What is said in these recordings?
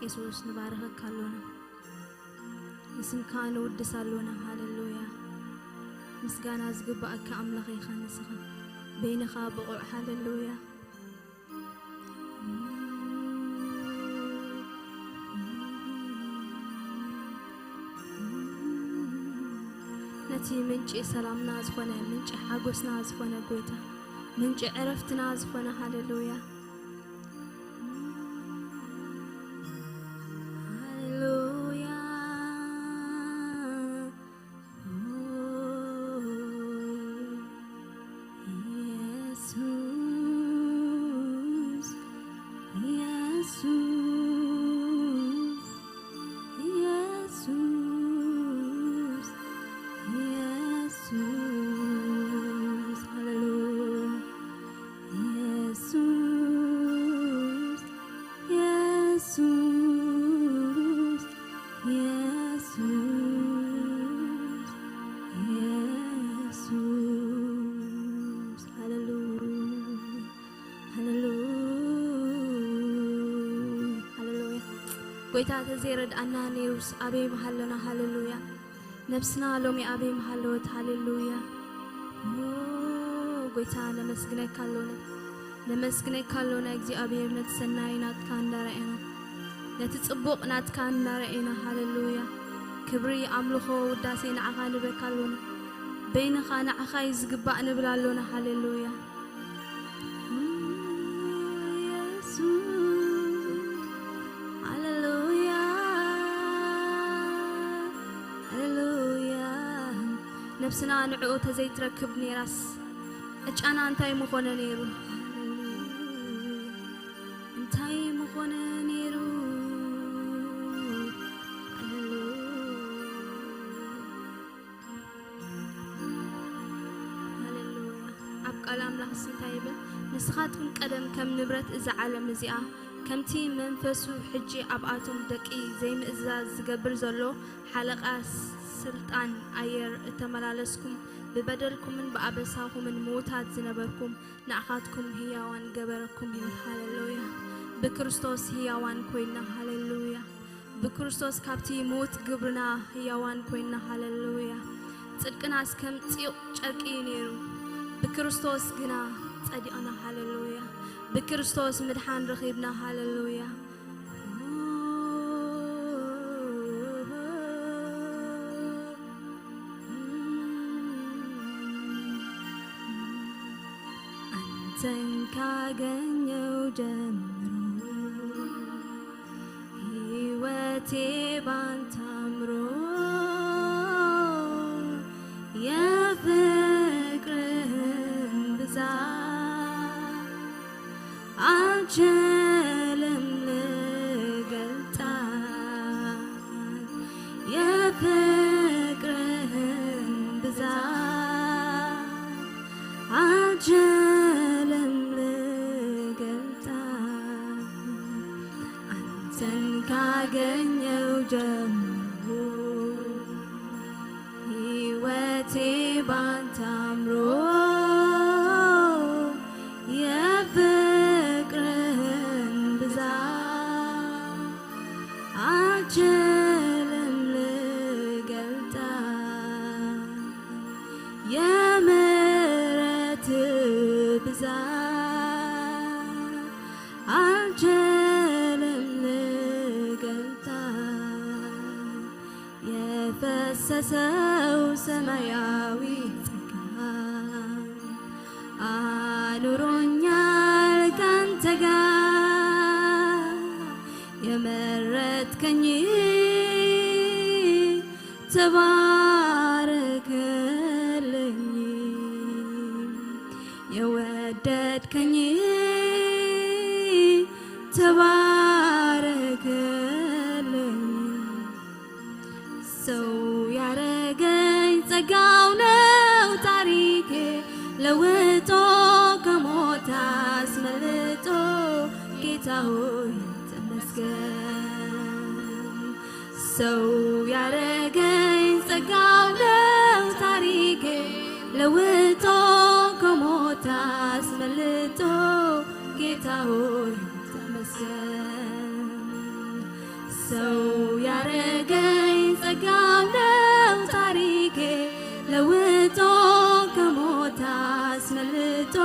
ኢየሱስ ንባረኸካ አለና እስምካ ንውድስ አለና ሃሌሉያ ምስጋና ዝግባእካ አምላኽ ኢኻ ንስኻ በይንኻ ብቑዕ ሃሌሉያ ነቲ ምንጭ ሰላምና ዝኾነ ምንጭ ሓጎስና ዝኾነ ጎይታ ምንጭ ዕረፍትና ዝኾነ ሃሌሉያ ጎይታ ተዘይረድ አና ኔሩስ አቤ መሐለና ሃሌሉያ ነፍስና ሎሚ አቤ መሐለወት ሃሌሉያ ጎይታ ለመስግነካ አለና እግዚአብሔር ነትሰናይናት ካንዳራኤና ነትጽቡቅ ናት ካንዳራኤና ሃሌሉያ ክብሪ አምልኾ ውዳሴ ንዓኻ ንበካለና በይንኻ ንዓኻ ይዝግባእ ንብላለና ሃሌሉያ نفسنا نعو تزيت ركبني راس أجانا أنتي مخونا نيرو أنتي مخونا نيرو هللويا أبقى الأملاح سنتايبة نسخاتكم قدم كم نبرت إذا عالم زيا كم تي منفسو حجي أبقاتهم دقي زي مئزاز قبر زلو حلقة سلطان أير تملالسكم ببدلكم من بأبساكم من موتات زنبركم نعخاتكم هياوان قبركم يا هاللويا بكريستوس هياوان كوينا هاللويا بكريستوس كابتي موت قبرنا هياوان كوينا هاللويا صدقنا اسكم تيو شرقي نيرو بكريستوس قنا صدقنا هاللويا بكريستوس مدحان رخيبنا هاللويا ካገኘው ጀምሮ ሕይወቴ ባንተ አምሮ የፍቅርህን ብዛት አልችልም ልገልጣት የፍቅርህን ብዛት ካገኘው ጀምሮ ሕይወቴ ባንተ አምሮ የፍቅርህን ብዛት አልችልም ልገልጣት የምሕረትህ ብዛት የፈሰሰው ሰማያዊ ጸጋ አኑሮኛል ካንተ ጋር የመረጥከኝ ተባረክልኝ የወደድከኝ ተባረክልኝ ሰው ያረገኝ ጸጋው ነው ታሪኬ ለውጦ ከሞት አስመልጦ ጌታ ሆይ ተመስገን ሰው ያረገኝ ጸጋው ነው ታሪኬ ለውጦ ከሞት አስመልጦ ጌታ ሆይ ተመስገን ሰው ያረገኝ ጸጋው ነው ታሪኬ ለውጦ ከሞት አስመልጦ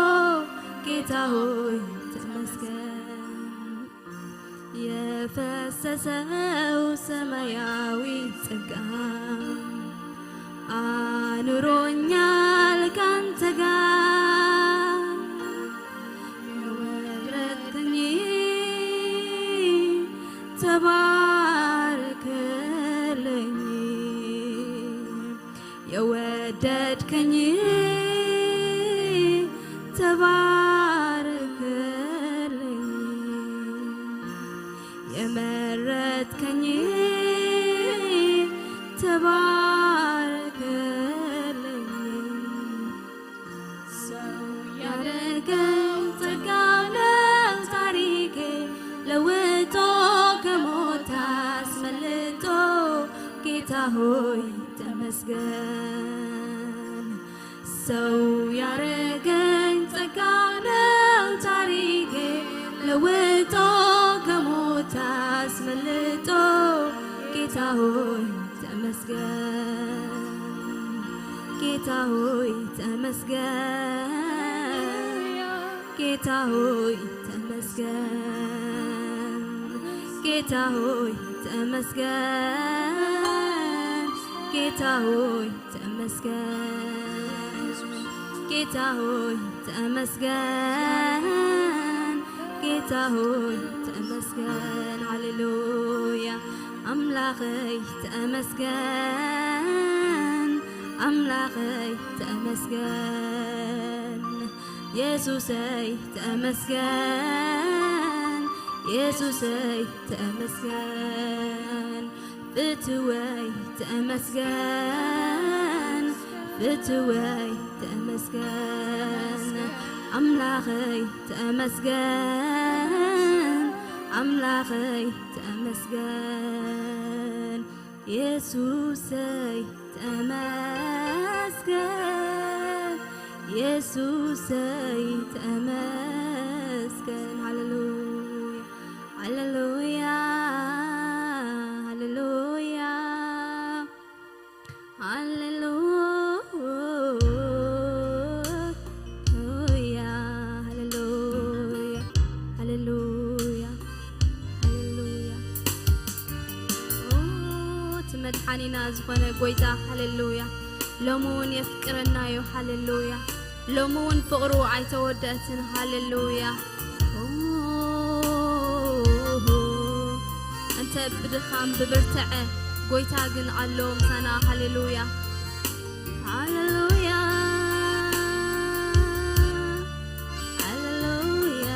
ጌታ ሆይ ተመስገን። የፈሰሰው ሰማያዊ ጸጋ አኑሮኛል ካንተ ጋር የወረድከኝ ተባረክልኝ የወደድከኝ ተባረክልኝ የመረጥከኝ ተባረክልኝ ሰው ያረገኝ ጸጋው ነው ታሪኬ ለውጦ ከሞት አስመልጦ ጌታ ሆይ ተመስገን። ሰው ያረገኝ ጸጋው ነው ታሪኬ ለውጦ ከሞት አስመልጦ ጌታ ሆይ ተመስገን። ጌታ ሆይ ተመስገን። ጌታ ሆይ ተመስገን። ጌታ ሆይ ተመስገን። ጌታ ሆይ ተመስገን። ጌታ ሆይ ተመስገን። ጌታ ሆይ ተመስገን። ሃሌሉያ አምላኸይ ተመስገን። አምላኸይ ተመስገን። ኢየሱሰይ ተመስገን። ኢየሱሰይ ተመስገን። ፍትወይ ተመስገን። ፍትወይ ተመስገን። አምላኸይ ተመስገን። አምላኸይ ተመስገን። ኢየሱሰይ ተመስገን። ኢየሱሰይ ተመስገን። ሃሌሉያ ሃሌሉያ ሃሌሉያ ሃሌሉያ ሃሌሉያ ሃሌሉያ ሃሌሉያ መድኃኒና ዝኾነ ጎይታ ሃሌሉያ ሎሙን የፍቅረናዮ ሃሌሉያ ሎሙን ፍቅሩ አይተወደእትን ሃሌሉያ እንተ ብድኻም ብብርትዐ ጎይታ ግን ኣሎ ምሳና ሃሌሉያ ሃሌሉያ ሃሌሉያ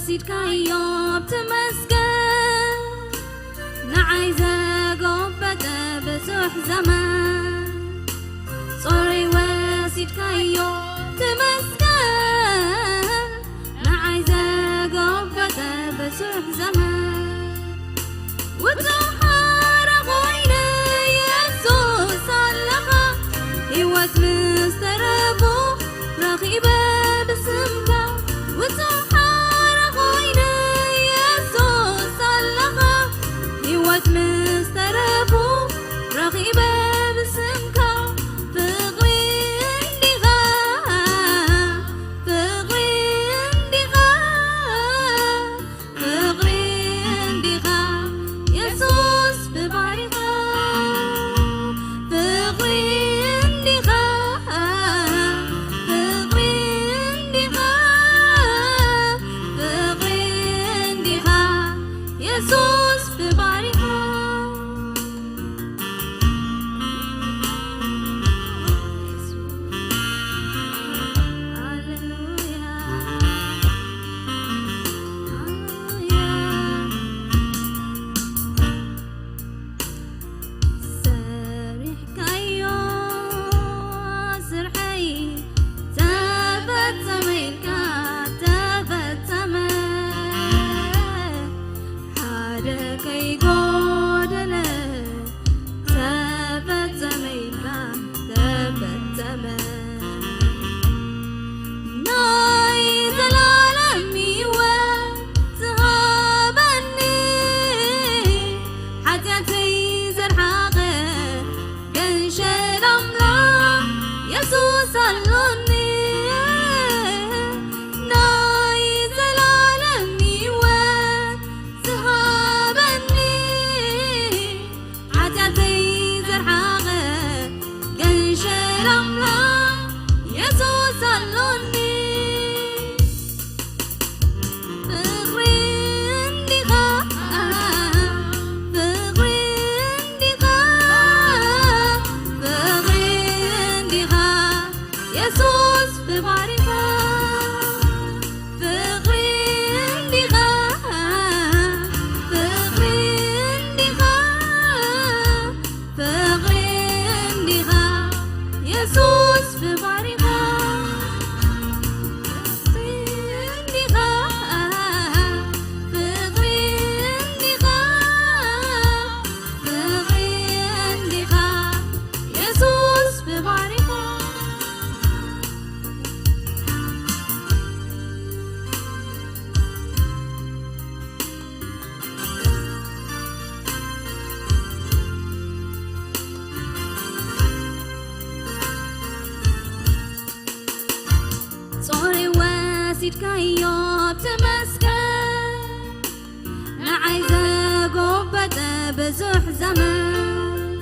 وسيدكايو بتمسكن نعايزة قبة بزوح زمان صوري وسيدكايو بتمسكن نعايزة قبة بزوح زمان وتحار غوينة يسوس اللغة هيوت مستربو رغيبة بسمكة وتحار غوينة يسوس اللغة هيوت مستربو رغيبة بسمكة سيدكايو بتمسكن نعايزة قبة بزوح زمان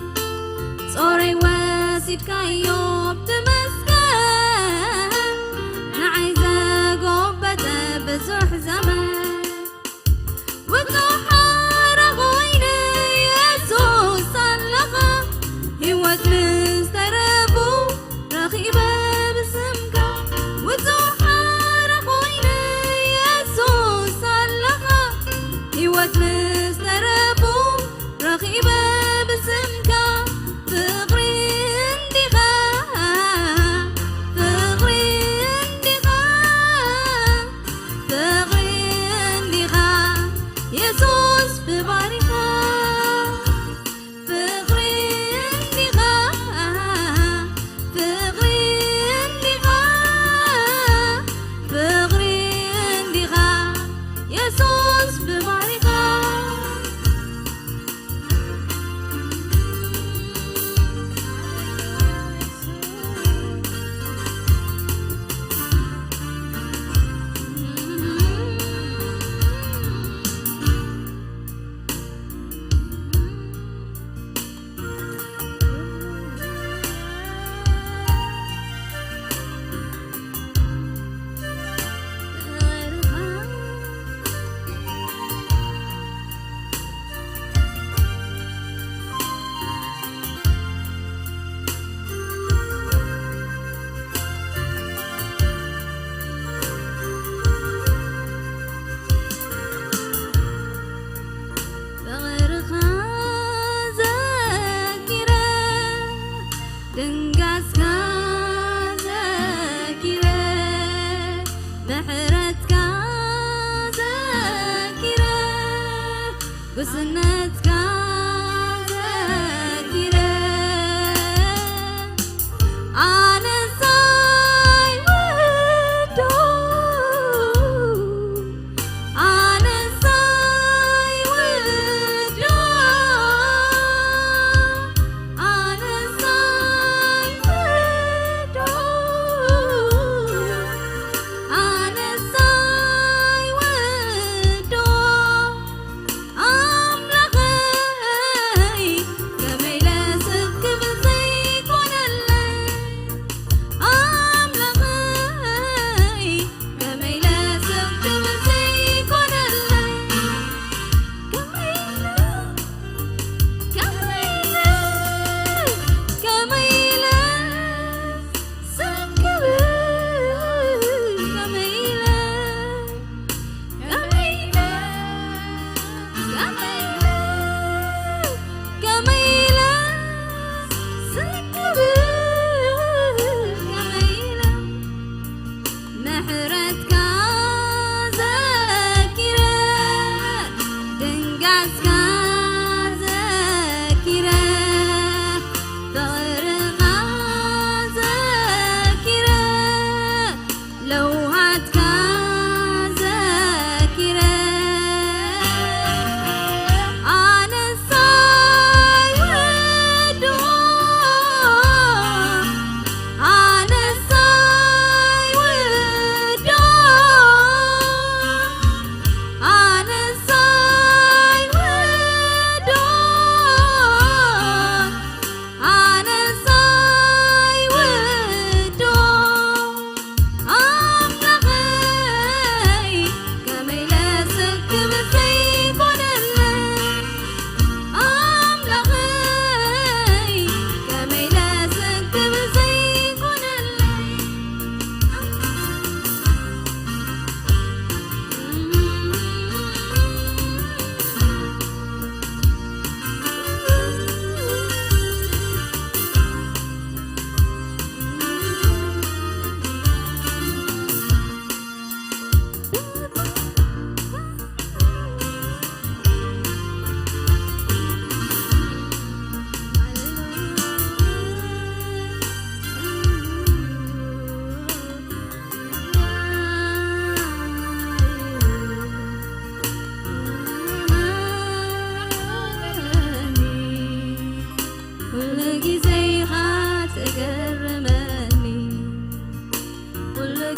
صوري وسيدكايو بتمسكن نعايزة قبة بزوح زمان وتحار غوينة يسوس اللغة هيوت مستربو رغيبة بسمكة هيوت مستربو رغيبة بسمكة تغرين دغا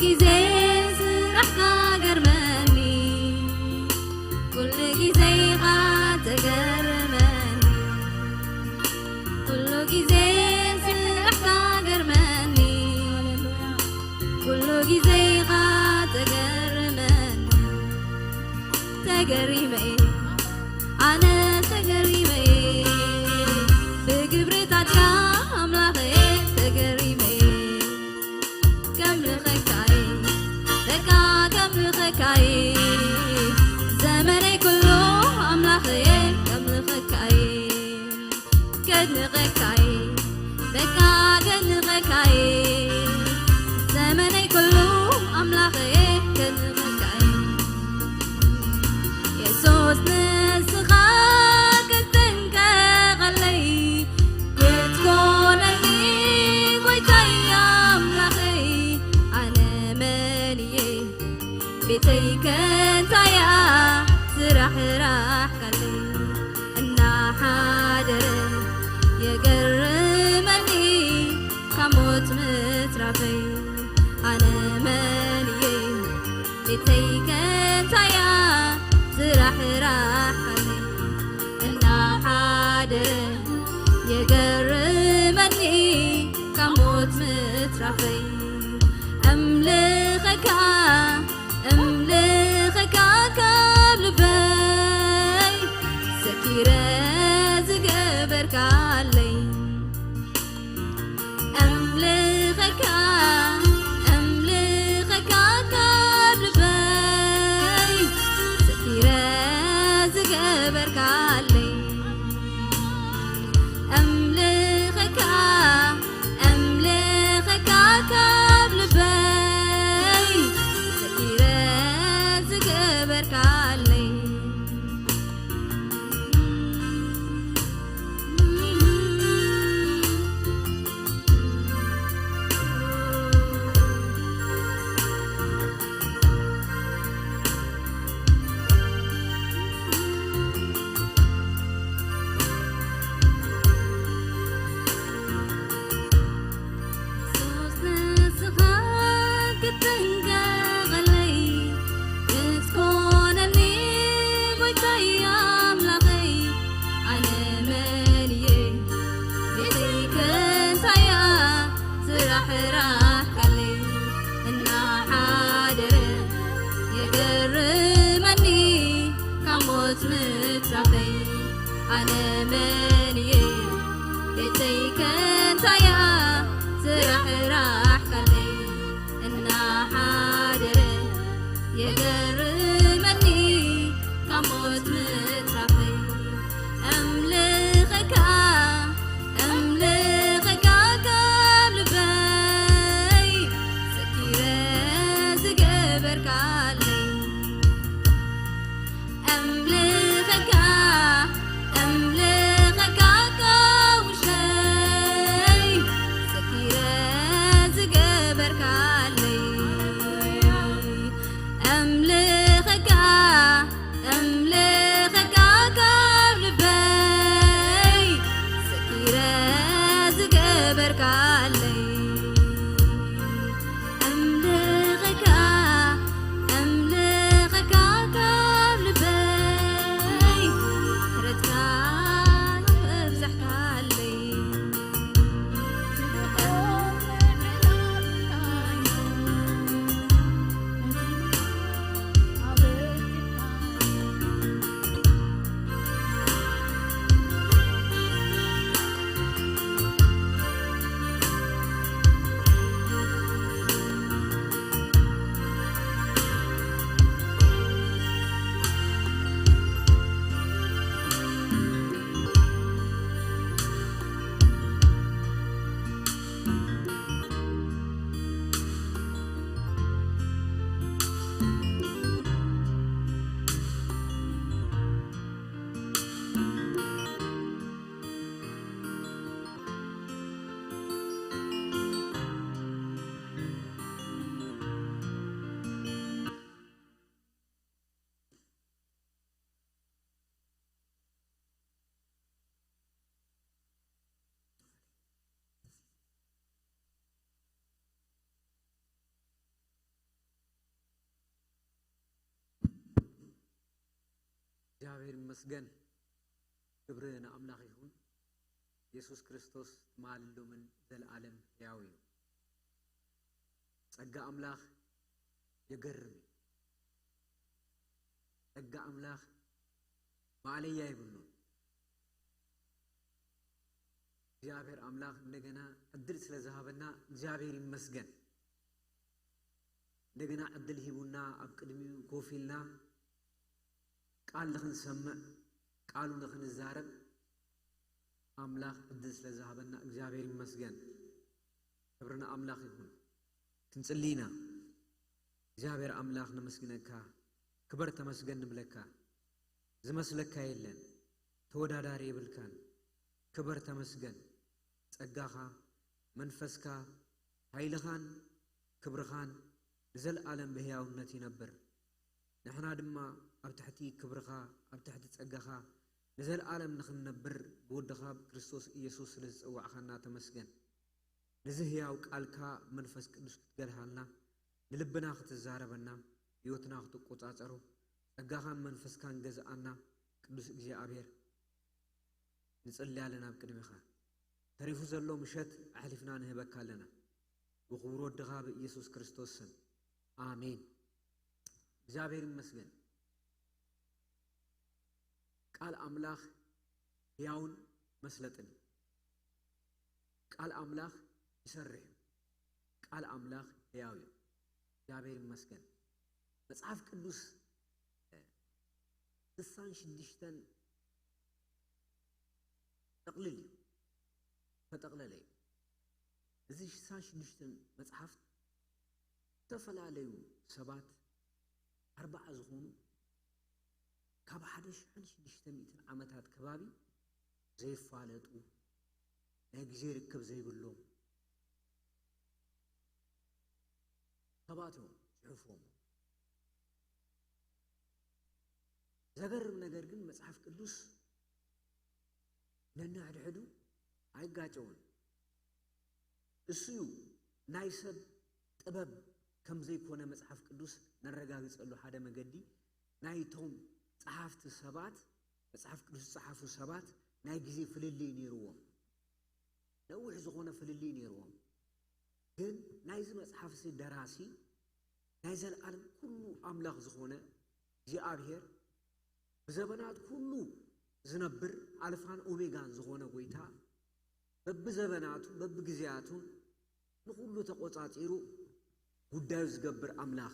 ጊዜ ስራሕካ ገርመኒ ኩሉ ጊዜ ተገርመኒ ኩሉ ጊዜ ስራሕካ ገርመኒ ኩሉ ጊዜ ተገርመኒ ተገሪመ ኣነ ተገሪመ ብግብርታትካ ኣምላኸ ተገሪመ ከምልኸካይ ደቃ ከምልኸካይ ዘመነይ ኩሉ ኣምላኸ ከምልኸካይ ከድንኸካይ ደቃ ከድንኸካይ ዘመነይ ኩሉ ኣምላኸ ከድንኸካይ የሱስ ንስኻ ክትንከቐለይ ክትኮነኒ ጐይታዬ ኣምላኸይ ኣነ መን እየ ቤተይ ከንታያ ዝራሕራሕካለይ እናሓደረ የገርመኒ ካብ ሞት ምትራፈይ ኣነ መን እየ ቤተይ ከንታያ ዝራሕራሕካለይ እናሓደረ የገርመኒ ካብ ሞት ምትራፈይ أملخك ካብ ልበይ ሰኪረ ዝገበርካ ኣለይ أملخك ካብ ልበይ ሰኪረ ዝገበርካ ኣለይ أملخك ካብ ልበይ ሰኪረ ዝገበርካ ኣለይ أنا مني بيتي كنتايا زرح كلي إنا حاضر يجرمني كموت مترفي أملخك قبل بي سكيرة زجبرك علي أملخك እግዚአብሔር ይመስገን ክብርና አምላክ ይሁን ኢየሱስ ክርስቶስ ማልሉምን ዘላለም ያው እዩ ጸጋ አምላክ የገርም ጸጋ አምላክ ማለያ ይብሉ እግዚአብሔር አምላክ እንደገና እድል ስለዛሃበና እግዚአብሔር ይመስገን እንደገና እድል ሂቡና አብቅድሚው ኮፊልና ቃል ለኽን ሰማዕ ቃሉ ለኽን ዛረብ አምላክ እድል ስለዛሃበና እግዚአብሔር ይመስገን ክብርና አምላክ ይሁን ትንጽሊና እግዚአብሔር አምላክ ነመስግነካ ክብር ተመስገን ንብለካ ዝመስለካ የለን ተወዳዳሪ ይብልካን ክብር ተመስገን ጸጋኻ መንፈስካ ኃይልኻን ክብርኻን ዘለዓለም በሕያውነት ይነብር ንሕና ድማ ኣብ ትሕቲ ክብርኻ ኣብ ትሕቲ ጸጋኻ ንዘለዓለም ንኽንነብር ብወድኻ ክርስቶስ ኢየሱስ ስለዝፀዋዕኻና ተመስገን ነዚ ሕያው ቃልካ መንፈስ ቅዱስ ክትገልሃልና ንልብና ክትዛረበና ሕይወትና ክትቆጻጸሩ ጸጋኻን መንፈስካን ገዛአና ቅዱስ እግዚአብሔር ንጽልያለና ብቅድሚኻ ተሪፉ ዘሎ ምሸት ኣሕሊፍና ንህበካ ኣለና ብኽብሮ ወድኻ በኢየሱስ ክርስቶስ ስም አሜን እግዚአብሔር ይመስገን ቃል አምላክ ሕያውን መስለጥን ቃል አምላክ ይሰርሕ ቃል አምላክ ሕያው እግዚአብሔር ይመስገን መጽሐፍ ቅዱስ ልሳን ሽድሽተን ጠቅልል ተጠቅለለ እዚ ልሳን ሽድሽተን መጽሐፍ ተፈላለዩ ሰባት 40 ዝኾኑ ካብ 1600 ዓመታት ከባቢ ዘይፋለጡ ናይ ግዜ ርክብ ዘይብሎም ተባቶም ጽሑፎም ዘገርም ነገር ግን መጽሐፍ ቅዱስ ነናድሕዱ አይጋጨውን እሱ ናይ ሰብ ጥበብ ከም ዘይኮነ መጽሐፍ ቅዱስ ነረጋግጸሉ ሓደ መገዲ ናይቶም ጸሐፍቲ ሰባት መጽሐፍ ቅዱስ ጸሐፉ ሰባት ናይ ግዜ ፍልልይ ነይርዎም ነውሕ ዝኾነ ፍልልይ ነይርዎም ግን ናይዚ መጽሐፍ ደራሲ ናይ ዘለዓለም ኩሉ አምላክ ዝኾነ እግዚአብሔር በዘበናት ሁሉ ዝነብር አልፋን ኦሜጋን ዝኾነ ጎይታ በብዘበናቱ በብግዚያቱ ንሁሉ ተቆጻጺሩ ጉዳዩ ዝገብር አምላክ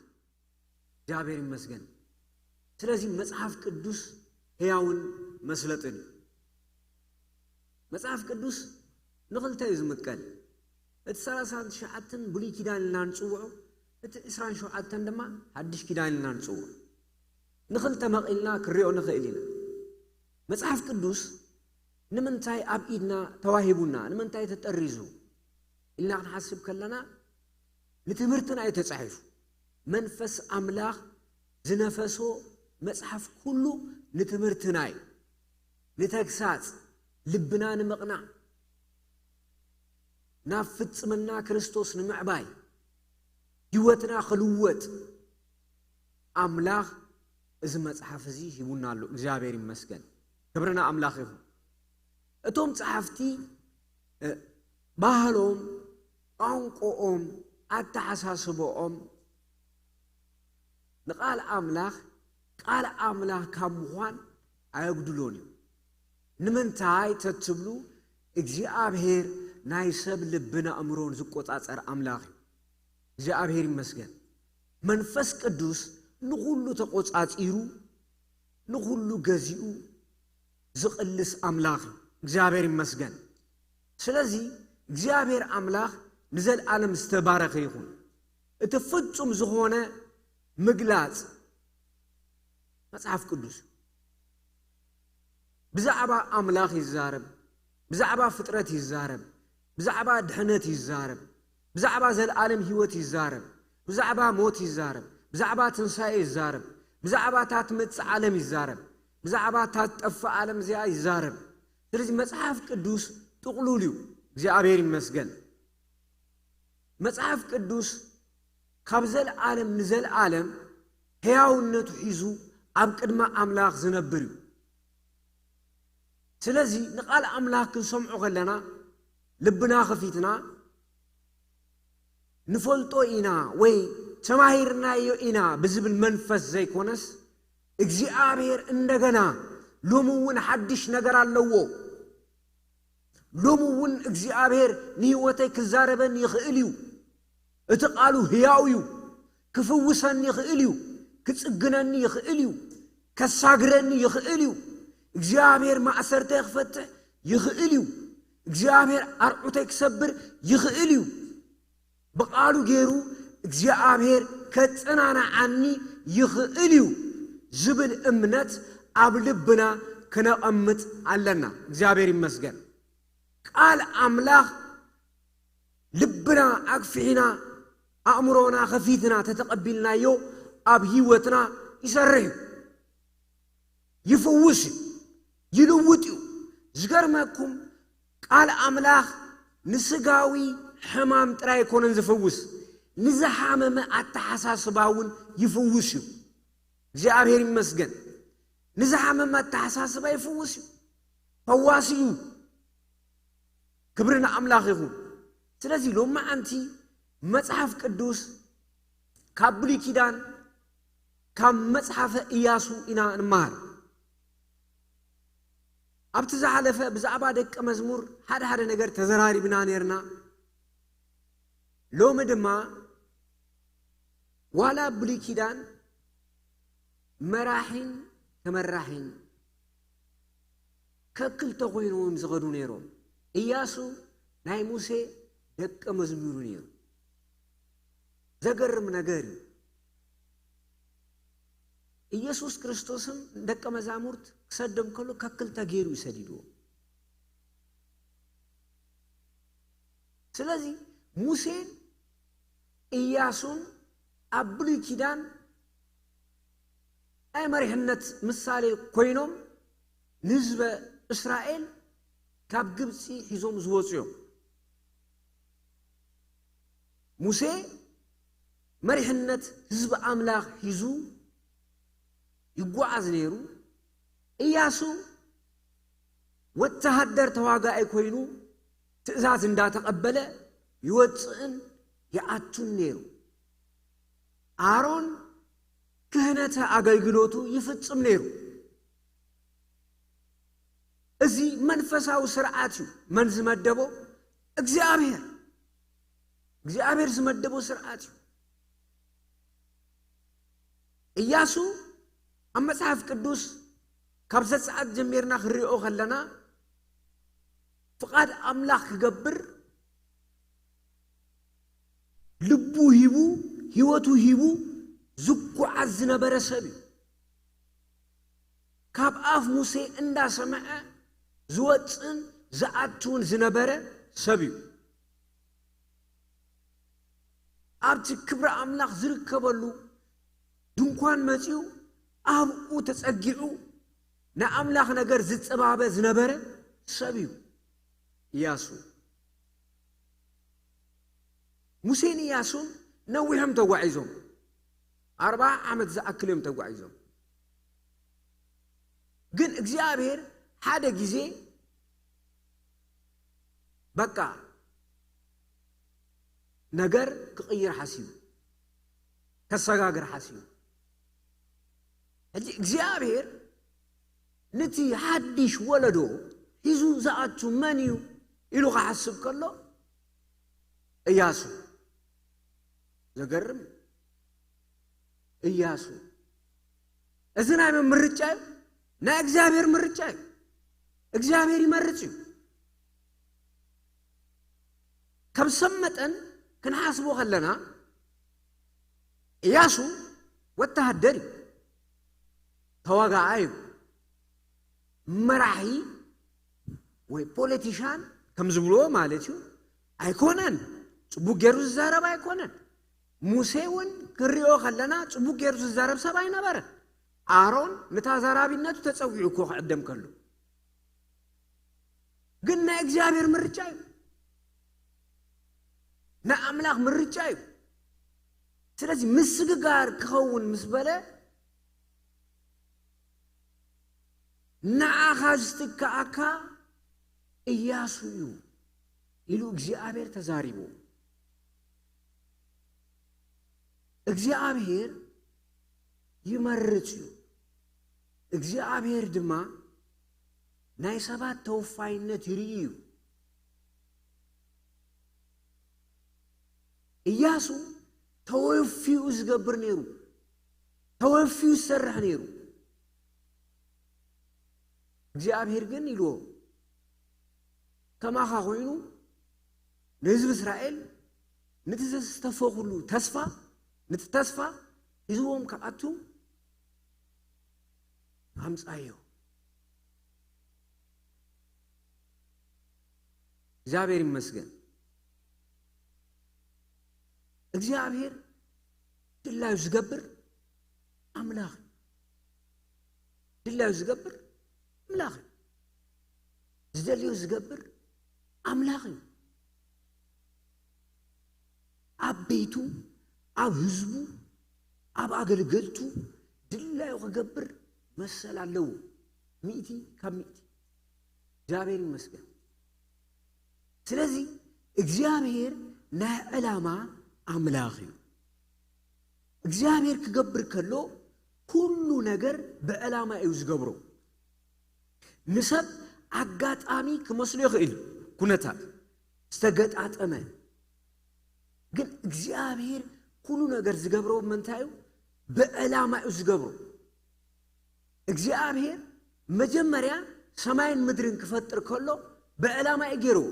እግዚአብሔር ይመስገን ስለዚህ መጽሐፍ ቅዱስ ሕያውን መስለጥን መጽሐፍ ቅዱስ ንኽልተ ዝምቀል እቲ 39 ብሉይ ኪዳን እናንጽውዖ እቲ 27 ድማ ሓድሽ ኪዳን እናንጽውዖ ንኽልተ መቂልና ክሪኦ ንኽእል ኢና መጽሐፍ ቅዱስ ንምንታይ ኣብ ኢድና ተዋሂቡና ንምንታይ ተጠሪዙ ኢልና ክንሓስብ ከለና ንትምህርትና የተጻሒፉ መንፈስ አምላክ ዝነፈሶ መጽሐፍ ሁሉ ንትምህርትና ንተግሳጽ ልብና ንምቕናዕ ናብ ፍጽምና ክርስቶስ ንምዕባይ ሕይወትና ክልወጥ አምላክ እዚ መጽሐፍ እዚ ሂቡና ኣሎ እግዚአብሔር ይመስገን ክብርና አምላክ ይሁን እቶም ጸሐፍቲ ባህሎም ቋንቋኦም አተሓሳስቦኦም ንቃል አምላክ ቃል አምላክ ካብ ምዃን አየጉድሎን ንምንታይ ተትብሉ እግዚአብሔር ናይ ሰብ ልብና አእምሮን ዝቆጻጸር አምላክ እግዚአብሔር ይመስገን መንፈስ ቅዱስ ንሁሉ ተቆጻጺሩ ንሁሉ ገዚኡ ዝቅልስ አምላክ እግዚአብሔር ይመስገን ስለዚህ እግዚአብሔር አምላክ ንዘለዓለም ዝተባረከ ይሁን እቲ ፍጹም ዝኾነ ምግላጽ መጽሐፍ ቅዱስ ብዛዕባ አምላክ ይዛረብ ብዛዕባ ፍጥረት ይዛረብ ብዛዕባ ድሕነት ይዛረብ ብዛዕባ ዘለዓለም ሕይወት ይዛረብ ብዛዕባ ሞት ይዛረብ ብዛዕባ ትንሣኤ ይዛረብ ብዛዕባ ታትመጽእ ዓለም ይዛረብ ብዛዕባ ታትጠፍእ ዓለም እዚኣ ይዛረብ ስለዚህ መጽሐፍ ቅዱስ ጥቕሉል እዩ እግዚአብሔር ይመስገን መጽሐፍ ቅዱስ ካብ ዘለዓለም ንዘለዓለም ሕያውነቱ ሒዙ ኣብ ቅድመ አምላክ ዝነብር እዩ ስለዚህ ንቃል ኣምላኽ ክንሰምዖ ከለና ልብና ኸፊትና ንፈልጦ ኢና ወይ ተማሂርናዮ ኢና ብዝብል መንፈስ ዘይኮነስ እግዚአብሔር እንደገና ሎሙውን ሓድሽ ነገር ኣለዎ ሎሙውን እግዚአብሔር ንህይወተይ ክዛረበን ይኽእል እዩ እቲ ቃሉ ህያው እዩ ክፍውሰኒ ይኽእል እዩ ክጽግነኒ ይኽእል እዩ ከሳግረኒ ይኽእል እዩ እግዚአብሔር ማእሰርተይ ክፈትሕ ይኽእል እዩ እግዚአብሔር ኣርዑተይ ክሰብር ይኽእል እዩ በቃሉ ገይሩ እግዚአብሔር ከጽናናዓኒ ይኽእል እዩ ዝብል እምነት ኣብ ልብና ክነቐምጥ ኣለና እግዚአብሔር ይመስገን ቃል ኣምላኽ ልብና ኣግፊዕና ኣእምሮና ኸፊትና ተተቐቢልናዮ ኣብ ህይወትና ይሰርሕ ይፍውስ ይልውጥ ዝገርመኩም ቃል ኣምላኽ ንስጋዊ ሕማም ጥራይ ኣይኮነን ዝፍውስ ንዝሓመመ ኣተሓሳስባውን ይፍውስ እዩ እግዚአብሔር ይመስገን ንዝሓመመ ኣተሓሳስባ ይፍውስ እዩ ፈዋሲ እዩ ክብርና ኣምላኽ ይኹን ስለዚህ ሎማዓንቲ መጽሐፍ ቅዱስ ካብ ብሉይ ኪዳን ካብ መጽሐፈ ኢያሱ ኢና ንመሃር ኣብቲ ዝሓለፈ ብዛዕባ ደቀ መዝሙር ሓደ ነገር ተዘራሪብና ነርና ሎሚ ድማ ዋላ ብሉይ ኪዳን መራሒን ተመራሒን ከክልተ ኮይኖም ዝኸዱ ነይሮም ኢያሱ ናይ ሙሴ ደቀ መዝሙር ነይሩ ዘገርም ነገር ኢየሱስ ክርስቶስም ደቀ መዛሙርት ክሰደም ከሎ ከክልተ ገይሩ ይሰዲድዎ ስለዚህ ሙሴን ኢያሱን ኣብ ብሉይ ኪዳን ናይ መሪሕነት ምሳሌ ኮይኖም ንህዝበ እስራኤል ካብ ግብፂ ሒዞም ዝወፁ እዮም ሙሴ መሪሕነት ህዝቢ ኣምላኽ ሒዙ ይጓዓዝ ነይሩ ኢያሱ ወተሃደር ተዋጋኢ ኮይኑ ትእዛዝ እንዳተቐበለ ይወፅእን ይኣቱን ነይሩ ኣሮን ክህነተ ኣገልግሎቱ ይፍጽም ነይሩ እዚ መንፈሳዊ ስርዓት እዩ መን ዝመደቦ እግዚአብሔር ዝመደቦ ስርዓት እዩ ኢያሱ ኣብ መጽሐፍ ቅዱስ ካብ ዘጸአት ጀሚርና ክሪኦ ከለና ፍቃድ ኣምላኽ ክገብር ልቡ ሂቡ ህይወቱ ሂቡ ዝጓዓዝ ዝነበረ ሰብ እዩ ካብ ኣፍ ሙሴ እንዳሰምዐ ዝወፅን ዝኣቱን ዝነበረ ሰብ እዩ ኣብቲ ክብሪ ኣምላኽ ዝርከበሉ ድንኳን መጺኡ ኣብኡ ተጸጊዑ ንኣምላኽ ነገር ዝጸባበ ዝነበረ ሰብ እዩ ኢያሱ ሙሴን ኢያሱን ነዊሖም ተጓዒዞም 40 ዓመት ዝኣክሎም ተጓዒዞም ግን እግዚአብሔር ሓደ ጊዜ በቃ ነገር ክቕይር ሓሲቡ ከሰጋግር ሓሲቡ ሕጂ እግዚአብሔር ነቲ ሓድሽ ወለዶ ሒዙ ዝኣቱ መን እዩ ኢሉ ክሓስብ ከሎ ኢያሱ ዘገርም ኢያሱ እዚ ናይ ምርጫ እዩ ናይ እግዚአብሔር ምርጫ እዩ እግዚአብሔር ይመርጽ እዩ ከም ሰመጠን ክንሓስቦ ከለና ኢያሱ ወተሃደር እዩ ተዋጋኢ እዩ መራሒ ወይ ፖለቲሻን ከም ዝብሎ ማለት እዩ ኣይኮነን ጽቡቕ ገይሩ ዝዛረብ ኣይኮነን ሙሴ እውን ክሪኦ ከለና ጽቡቕ ገይሩ ዝዛረብ ሰብ ኣይነበረ ኣሮን ንታዛራቢነቱ ተጸዊዑ እኮ ክዕደም ከሎ ግን ናይ እግዚአብሔር ምርጫ እዩ ናይ ኣምላኽ ምርጫ እዩ ስለዚህ ምስግጋር ክኸውን ምስ በለ ንዓኻ ዝትከኣካ ኢያሱ እዩ ኢሉ እግዚአብሔር ተዛሪቡ። እግዚአብሔር ይመርጽ እዩ። እግዚአብሔር ድማ ናይ ሰባት ተወፋይነት ይርኢ እዩ። ኢያሱ ተወፊኡ ዝገብር ነይሩ፣ ተወፊኡ ዝሰርሕ ነይሩ። እግዚአብሔር ግን ኢልዎ ከማኻ ኮይኑ ንህዝቢ እስራኤል ነቲ ዝተፈኽሉ ተስፋ ነቲ ተስፋ ሒዝዎም ክኣቱ ኣምጻዮ። እግዚአብሔር ይመስገን። እግዚአብሔር ድላዩ ዝገብር ኣምላኽ፣ ድላዩ ዝገብር ኣምላኽ፣ ዝደልዮ ዝገብር ኣምላኽ እዩ። ኣብ ቤቱ ኣብ ህዝቡ ኣብ ኣገልገልቱ ድላዩ ክገብር መሰል ኣለዎ። 100% እግዚአብሔር ይመስገን። ስለዚ እግዚአብሔር ናይ ዕላማ ኣምላኽ እዩ። እግዚአብሔር ክገብር ከሎ ኩሉ ነገር ብዕላማ እዩ ዝገብሮ። ንሰብ ኣጋጣሚ ክመስሎ ይኽእል ኩነታት ዝተገጣጠመ፣ ግን እግዚአብሔር ኩሉ ነገር ዝገብሮ ብምንታይ እዩ? ብዕላማ እዩ ዝገብሮ። እግዚአብሔር መጀመርያ ሰማይን ምድርን ክፈጥር ከሎ ብዕላማ እዩ ገይርዎ።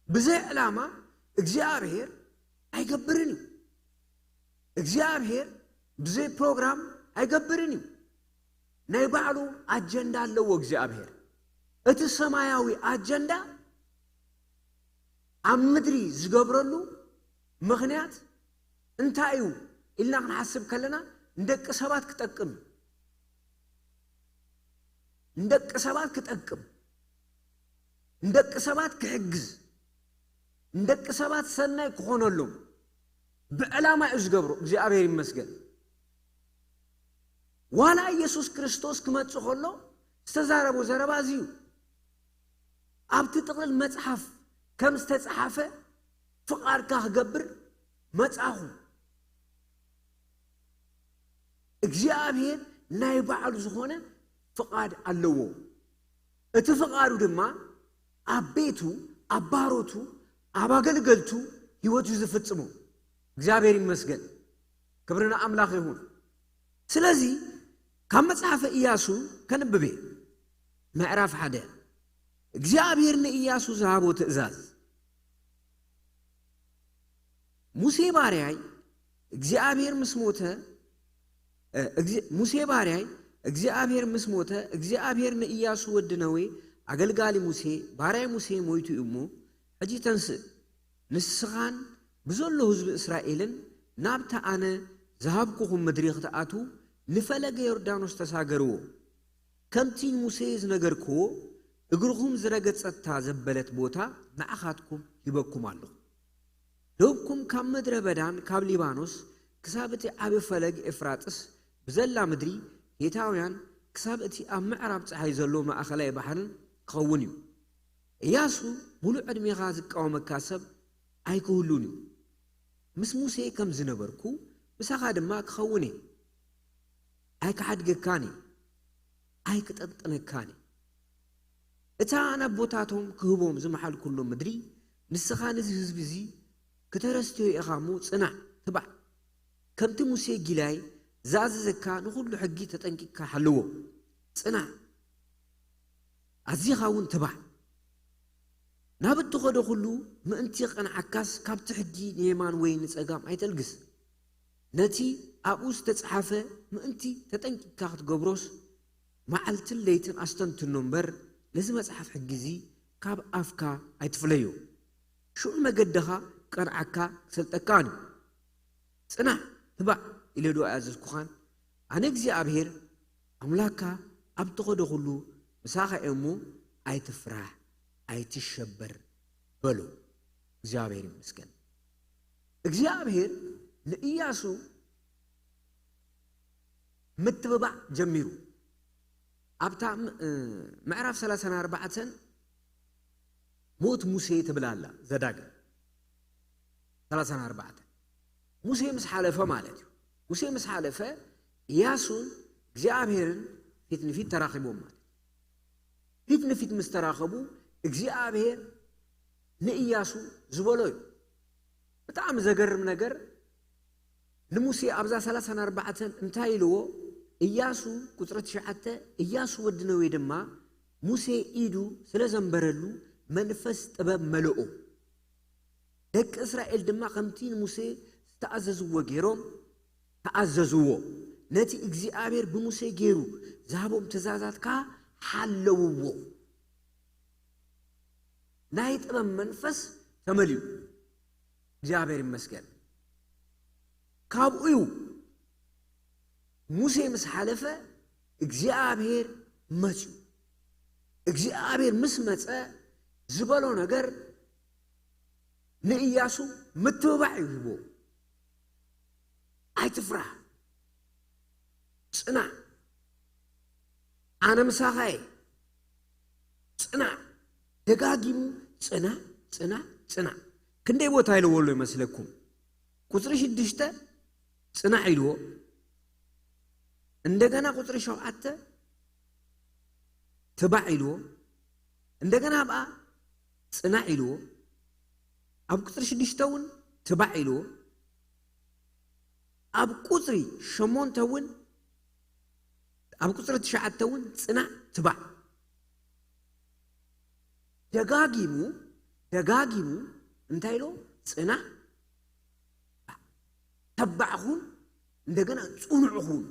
ብዘይ ዕላማ እግዚአብሔር ኣይገብርን እዩ። እግዚአብሔር ብዘይ ፕሮግራም ኣይገብርን እዩ። ናይ ባዕሉ ኣጀንዳ ኣለዎ እግዚአብሔር። እቲ ሰማያዊ ኣጀንዳ ኣብ ምድሪ ዝገብረሉ ምኽንያት እንታይ እዩ ኢልና ክንሓስብ ከለና ንደቂ ሰባት ክጠቅም፣ ንደቂ ሰባት ክጠቅም፣ ንደቂ ሰባት ክሕግዝ፣ ንደቂ ሰባት ሰናይ ክኾነሎም ብዕላማ እዩ ዝገብሮ። እግዚአብሔር ይመስገን። ዋላ ኢየሱስ ክርስቶስ ክመጽእ ከሎ ዝተዛረቦ ዘረባ እዩ። ኣብቲ ጥቕልል መጽሓፍ ከም ዝተጻሓፈ ፍቓድካ ክገብር መጻኹ። እግዚአብሔር ናይ ባዕሉ ዝኾነ ፍቓድ ኣለዎ። እቲ ፍቓዱ ድማ ኣብ ቤቱ ኣብ ባሮቱ ኣብ ኣገልገልቱ ህይወቱ ዝፍጽሞ። እግዚአብሔር ይመስገን። ክብርና ኣምላኽ ይሁን። ስለዚ ካብ መጽሓፈ ኢያሱ ከንብቤ ምዕራፍ 1 እግዚአብሔር ንኢያሱ ዝሃቦ ትእዛዝ። ሙሴ ባሪያይ እግዚአብሔር ምስ ሞተ ሙሴ ባሪያይ እግዚአብሔር ምስ ሞተ እግዚአብሔር ንኢያሱ ወዲ ነዌ ኣገልጋሊ ሙሴ ባሪያይ ሙሴ ሞይቱ እሞ ሕጂ ተንስእ ንስኻን ብዘሎ ህዝቢ እስራኤልን ናብታ ኣነ ዝሃብኩኹም ምድሪ ክትኣቱ ንፈለገ ዮርዳኖስ ተሳገርዎ። ከምቲ ሙሴ ዝነገርክዎ እግርኩም ዝረገጸታ ዘበለት ቦታ ንዓኻትኩም ሂበኩም ኣለኹ። ደብኩም ካብ ምድረ በዳን ካብ ሊባኖስ ክሳብ እቲ ዓብ ፈለግ ኤፍራጥስ ብዘላ ምድሪ ጌታውያን ክሳብ እቲ ኣብ ምዕራብ ፀሓይ ዘሎ ማእኸላይ ባሕርን ክኸውን እዩ። ኢያሱ ሙሉእ ዕድሜኻ ዝቃወመካ ሰብ ኣይክህሉን እዩ። ምስ ሙሴ ከም ዝነበርኩ ምሳኻ ድማ ክኸውን እየ። ኣይክሓድገካን እየ፣ ኣይክጠንጥነካን እየ። እታ ናብ ቦታቶም ክህቦም ዝመሓልኩሎ ምድሪ ንስኻ ነዚ ህዝቢ እዚ ከተረስትዮ ኢኻ እሞ ጽናዕ ትባዕ። ከምቲ ሙሴ ጊላይ ዝኣዘዘካ ንኹሉ ሕጊ ተጠንቂቕካ ሓልዎ። ጽናዕ ኣዚኻ እውን ትባዕ። ናብ እትኸዶ ኩሉ ምእንቲ ቐንዓካስ ካብቲ ሕጊ ንየማን ወይ ንጸጋም ኣይተልግስ። ነቲ ኣብኡ ዝተጻሓፈ ምእንቲ ተጠንቂቕካ ክትገብሮስ መዓልትን ለይትን ኣስተንትኖ እምበር ነዚ መጽሓፍ ሕጊ እዚ ካብ ኣፍካ ኣይትፍለዮ። ሽዑ መገድኻ ቀንዓካ ክሰልጠካን እዩ። ጽናዕ ትባዕ ኢለ ዶ ኣያዘዝኩኻን? ኣነ እግዚኣብሔር ኣምላክካ ኣብ ትኸዶ ኩሉ ምሳኻ እሞ ኣይትፍራሕ ኣይትሸበር በሎ። እግዚአብሔር ይመስገን። እግዚአብሔር ለኢያሱ ምትበባዕ ጀሚሩ أبتا معرف 34 موت موسى تبلالا زداق 34 موسى مس حالفه مالتي موسى مس حالفه ياسون እግዚአብሔርን ፊት ለፊት ተራኺቦም ማለት ፊት ለፊት መስተራኸቡ እግዚአብሔር ለኢያሱ ዝበሎ በጣም ዘገርም ነገር ለሙሴ አብዛ 34 እንታይ ኢልዎ ኢያሱ ቁጥር 9 ኢያሱ ወድነው ይደማ ሙሴ ኢዱ ስለዘንበረሉ መንፈስ ጥበብ መልኦ ደቅ እስራኤል ድማ ከምቲን ሙሴ ተአዘዝዎ ገይሮም ተአዘዝዎ ነቲ እግዚአብሔር በሙሴ ገይሩ ዛቦም ተዛዛትካ ሓለውዎ ናይ ጥበብ መንፈስ ተመልዩ እግዚአብሔር ይመስገን ካብኡ ሙሴ ምስ ሓለፈ እግዚአብሔር መጽ እግዚአብሔር ምስ መጸ ዝበሎ ነገር ለኢያሱ ምትባዕ ይቦ አይትፍራ ጽና አነ ምሳኻይ ጽና ደጋጊሙ ጽና ጽና ጽና ክንደይ ቦታ ይለወሉ ይመስለኩም ቁጥር 6 ጽና ይልዎ እንደገና ቁጥር 7 ትባዕ ይልዎ እንደገና በአ ጽና ይልዎ አብ ቁጥር 6 ውን ትባዕ ይልዎ አብ ቁጥር 8 ውን አብ ቁጥር 9 ውን ጽና ትባዕ ደጋጊሙ እንታይሎ ጽና ተባዕኹን እንደገና ጽኑዕኹን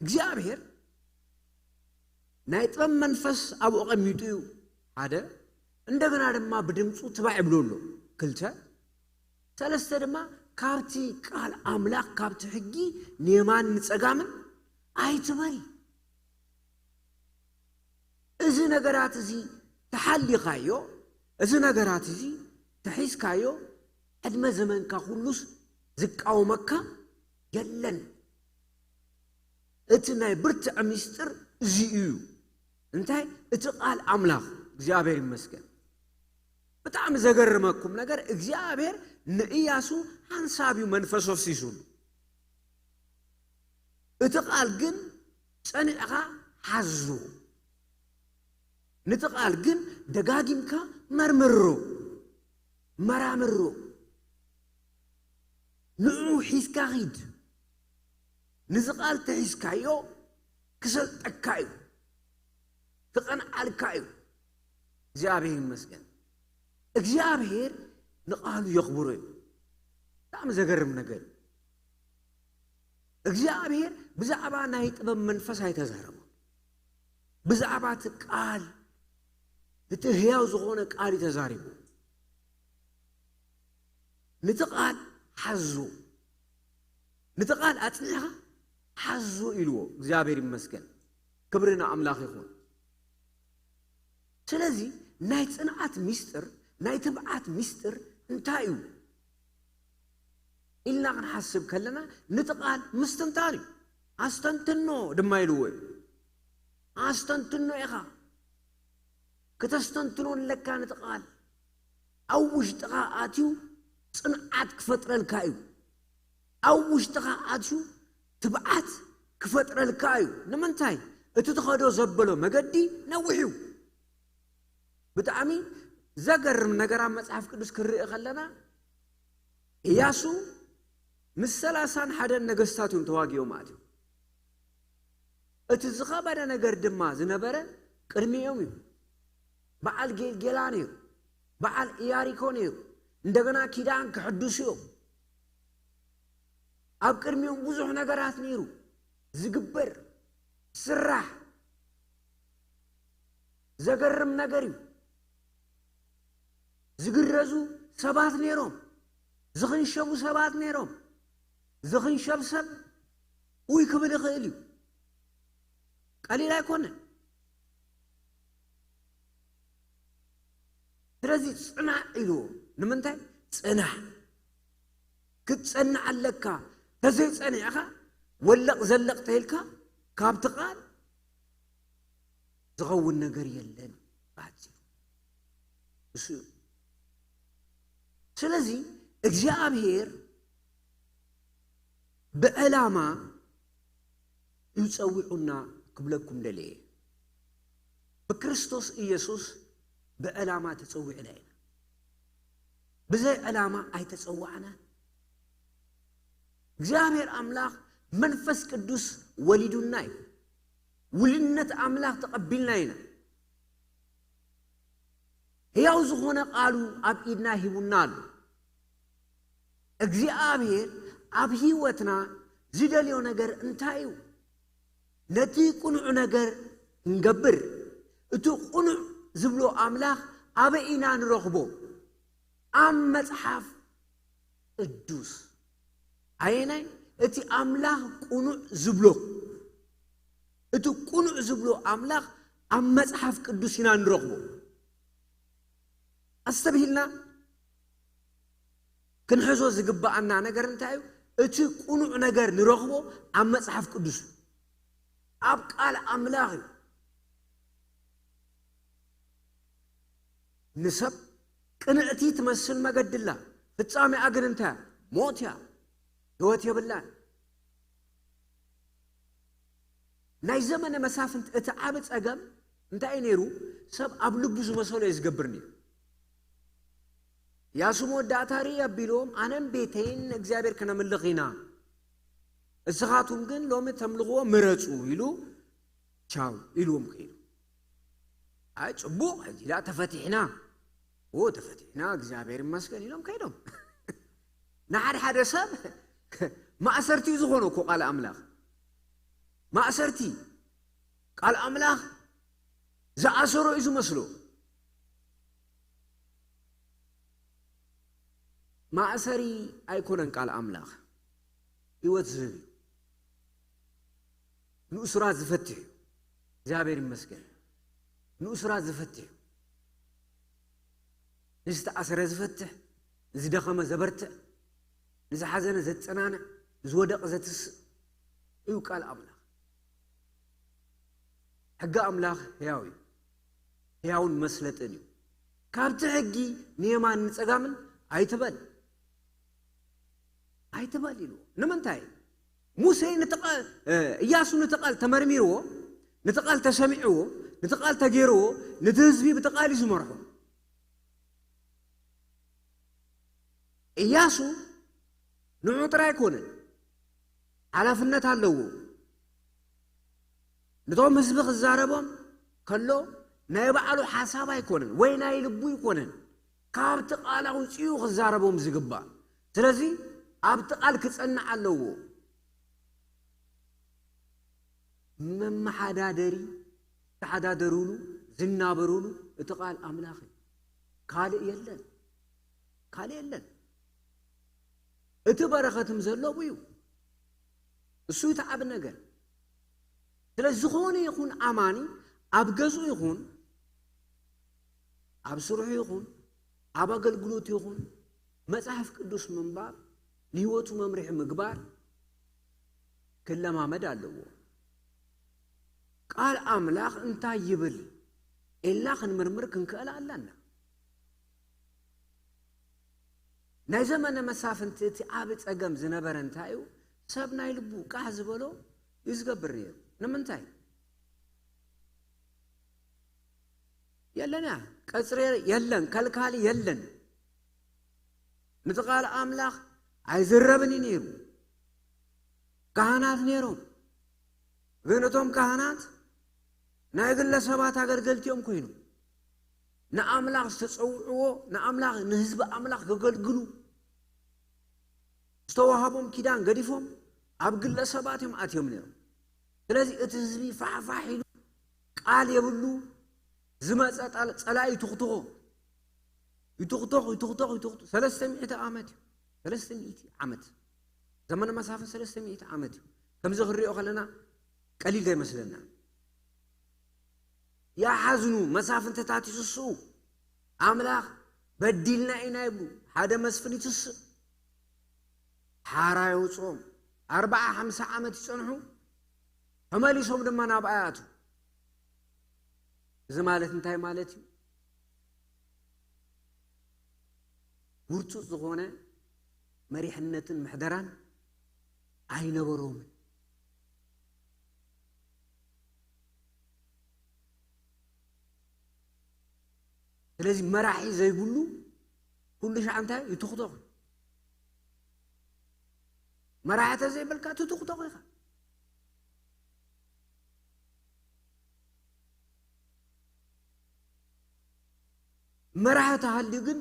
እግዚአብሔር ናይ ጥበብ መንፈስ አብ ቀሚጡ ሓደ እንደገና ድማ በድምጹ ትባዕ ብሎሎ ክልተ ሰለስተ ድማ ካብቲ ቃል አምላክ ካብቲ ሕጊ ንየማን ንጸጋምን አይትበል እዚ ነገራት እዚ ተሐሊኻዮ እዚ ነገራት እዚ ተሒስካዮ ዕድመ ዘመንካ ሁሉስ ዝቃወመካ የለን እቲ ናይ ብርትዕ ምስጢር እዚ እዩ እንታይ እቲ ቃል አምላክ እግዚአብሔር ይመስገን በጣም ዘገረመኩም ነገር እግዚአብሔር ለኢያሱ ሐሳቢው መንፈስ ወፍሲሱሉ እቲ ቃል ግን ጸንዕኻ ሓዙ ነቲ ቃል ግን ደጋጊምካ መርምሮ ንዑ ሒስካ ኺድ ንዚ ቃል ተሒስካዮ ክሰልጠካ እዩ ትቐንዓልካ እዩ እግዚአብሔር ይመስገን እግዚአብሔር ንቃሉ የኽብሮ እዩ በጣም ዘገርም ነገር እግዚአብሔር ብዛዕባ ናይ ጥበብ መንፈስ አይተዛረበ ብዛዕባ ቃል እቲ ህያው ዝኾነ ቃል ተዛሪቡ ነቲ ቃል ሓዙ ነቲ ቃል አጽንዕኻ ሓዙ ኢልዎ እግዚአብሔር ይመስገን ክብርና አምላክ ይኹን ስለዚህ ናይ ጽንዓት ምስጢር ናይ ትብዓት ምስጢር እንታይ እዩ ኢልና ክንሓስብ ከለና ነቲ ቃል ምስትንታን እዩ አስተንትኖ ድማ ኢልዎ አስተንትኖ ኢኻ ከተስተንትኖ ለካ ነቲ ቃል ኣብ ውሽጥኻ ኣትዩ ጽንዓት ክፈጥረልካ እዩ ኣብ ውሽጥኻ ኣትዩ ትብዓት ክፈጥረልካ እዩ ንምንታይ እቲ ተኸዶ ዘበሎ መገዲ ነዊሑ ብጣዕሚ ዘገርም ነገር ኣብ መጽሓፍ ቅዱስ ክርእ ከለና ኢያሱ ምስ 31 ነገስታት ተዋጊኦም ኣትዩ እቲ ዝኸበደ ነገር ድማ ዝነበረ ቅድሚኦም እዩ በዓል ጌልጌላ ነይሩ በዓል ኢያሪኮ ነይሩ እንደገና ኪዳን ክሕድሱ እዮም ኣብ ቅድሚኦም ብዙሕ ነገራት ነይሩ ዝግበር ስራሕ ዘገርም ነገር እዩ ዝግረዙ ሰባት ነይሮም ዝኽንሸቡ ሰባት ነይሮም ዝኽንሸብ ሰብ ውይ ክብል ይኽእል እዩ ቀሊል ኣይኮነን ስለዚ ጽናዕ ኢልዎ ንምንታይ ጽናዕ ክትጸንዕ ኣለካ ተዘይጸኒዕኻ ወለቕ ዘለቕ ተይልካ ካብቲ ቃል ዝኸውን ነገር የለን ባሕፂሩ እሱ ስለዚ እግዚአብሔር ብዕላማ ይጸውዑና ክብለኩም ደልየ በክርስቶስ ኢየሱስ ብዕላማ ተጸውዕና ኢና ብዘይ ዕላማ ኣይተጸዋዕና እግዚአብሔር አምላክ መንፈስ ቅዱስ ወሊዱና እዩ ውልነት አምላክ ተቀቢልና ኢና ሕያው ዝኾነ ቃሉ ኣብ ኢድና ሂቡና ኣሎ እግዚአብሔር ኣብ ህይወትና ዝደልዮ ነገር እንታይ እዩ ነቲ ቁኑዕ ነገር እንገብር እቲ ቁኑዕ ዝብሎ አምላክ ኣበኢና ንረኽቦ ኣብ መጽሓፍ ቅዱስ ኣየናይ እቲ አምላክ ቁኑዕ ዝብሎ እቲ ቁኑዕ ዝብሎ አምላክ ኣብ መጽሓፍ ቅዱስ ኢና ንረኽቦ ኣስተብሂልና ክንሕዞ ዝግባአና ነገር እንታይ እዩ እቲ ቁኑዕ ነገር ንረኽቦ ኣብ መጽሓፍ ቅዱስ ኣብ ቃል አምላክ እዩ ንሰብ ቅንዕቲ ትመስል መገድላ ፍጻሜኣ ግን እንታይ ሞት እያ ህይወት የብላን ናይ ዘመነ መሳፍንት እቲ ዓብ ጸገም እንታይ ነይሩ ሰብ ኣብ ልቡ ዝመሰሎ ዝገብር ነይሩ ያሱሞ ዳታሪ ያቢሎም አነም ቤቴን እግዚአብሔር ከነምልኽ ኢና እስኻቱም ግን ሎሚ ተምልኽዎ ምረጹ ይሉ ቻው ይሉም ከይሉ አይ ጽቡቕ ላ ተፈቲሕና ተፈቲሕና እግዚአብሔር ይመስገን ይሎም ከይዶም ንሓደ ሓደ ሰብ ማእሰርቲ ዝኾነ እኮ ቃል አምላክ ማእሰርቲ ቃል አምላክ ዝኣሰሮ እዩ ዝመስሎ ማእሰሪ ኣይኮነን ቃል አምላክ ህይወት ዝህብ ንኡስራት ዝፈትሕ እግዚአብሔር ይመስገን ንኡስራት ዝፈትሕ ንዝተኣሰረ ዝፈትሕ ንዝደኸመ ዘበርትዕ ንዝሓዘነ ዘጸናንዕ ዝወደቐ ዘትስእ እዩ ቃል አምላክ ሕጊ አምላክ ሕያው እዩ ሕያውን መስለጥን እዩ ካብቲ ሕጊ ንየማን ንጸጋምን ኣይትበል ኢሉ ንምንታይ ሙሴ ኢያሱ ንተቃል ተመርሚርዎ ንተቃል ተሰሚዕዎ ንተቃል ተገይርዎ ነቲ ህዝቢ ብተቃል ዝመርሖ ኢያሱ ንዑ ጥራይ ኣይኮነን ሓላፍነት ኣለዎ ነቶም ህዝቢ ክዛረቦም ከሎ ናይ ባዕሉ ሓሳብ ኣይኮነን ወይ ናይ ልቡ ይኮነን ካብቲ ቃል ኣውፅኡ ክዛረቦም ዝግባእ ስለዚ ኣብቲ ቃል ክጸንዕ ኣለዎ መመሓዳደሪ ተሓዳደሩሉ ዝናበሩሉ እቲ ቃል አምላክ ካልእ የለን እቲ በረኸትም ዘለዎ እዩ እሱ ይተዓብ ነገር ስለዚ ዝኾነ ይኹን ኣማኒ ኣብ ገዙ ይኹን ኣብ ስርሑ ይኹን ኣብ ኣገልግሎት ይኹን መጽሐፍ ቅዱስ ምንባብ ንህይወቱ መምርሒ ምግባር ክለማመድ ኣለዎ ቃል አምላክ እንታይ ይብል ኢልና ክንምርምር ክንክእል ኣለና ናይ ዘመነ መሳፍንት እቲ ዓብ ጸገም ዝነበረ እንታይ እዩ ሰብ ናይ ልቡ ቃሕ ዝበሎ ይዝገብር ነይሩ ንምንታይ የለና ቀጽሬ የለን ከልካሊ የለን ነቲ ቃል አምላክ ኣይዝረብን ነይሩ ካህናት ነይሮም ግን እቶም ካህናት ናይ ግለሰባት አገልገልቲኦም ኮይኑ ንአምላክ ዝተጸውዕዎ ንአምላክ ንህዝቢ አምላክ ከገልግሉ ዝተዋሃቦም ኪዳን ገዲፎም ኣብ ግለሰባትዮም ኣትዮም ነይሮም ስለዚ እቲ ህዝቢ ፋሕፋሕ ኢሉ ቃል የብሉ ዝመጸ ጸላኢ ይትኽትኽ 300 ዓመት ዘመነ መሳፍንት 300 ዓመት እዩ ከምዚ ክሪኦ ከለና ቀሊል ይመስለና ያሓዝኑ መሳፍንተታት ይስስኡ አምላክ በዲልና ኢና ይብሉ ሓደ መስፍን ይትስእ ሓራ ይውጾም 40-50 ዓመት ይጸንሑ ተመሊሶም ድማ ናብ ኣያቱ እዚ ማለት እንታይ ማለት እዩ ውርፁፅ ዝኾነ መሪሕነትን ምሕደራን ኣይነበሮም ስለዚ መራሒ ዘይብሉ ኩሉ ሻዕ እንታይ ይትኽተኽ መራሕተ ዘይብልካ ትትኽተኽ ኢኻ መራሕተ ሃልዩ ግን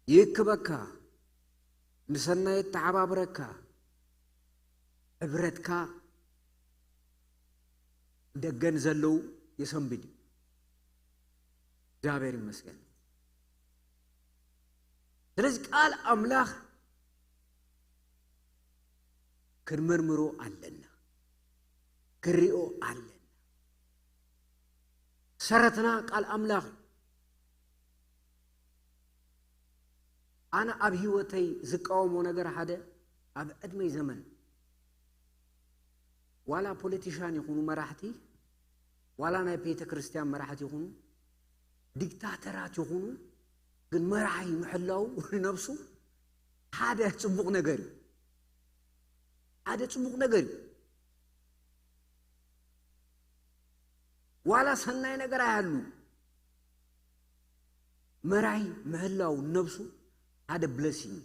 ይክበካ ንሰናይ ተዓባብረካ ዕብረትካ ደገን ዘለው የሰንብድ እግዚአብሔር ይመስገን ስለዚህ ቃል አምላክ ክንመርምሮ አለና ክሪኦ አለና ሰረትና ቃል አምላክ أنا أبي وتي زكاوم ونجر حدا أب أدمي زمن ولا بوليتيشان يكونوا مراحتي ولا أنا بيت كريستيان مراحتي يكونوا ديكتاتورات يكونوا قل مراحي محلاو نفسه هذا تسبق نجري هذا تسبق نجري ولا سنة نجر هالو مراحي محلاو نفسه هذا blessing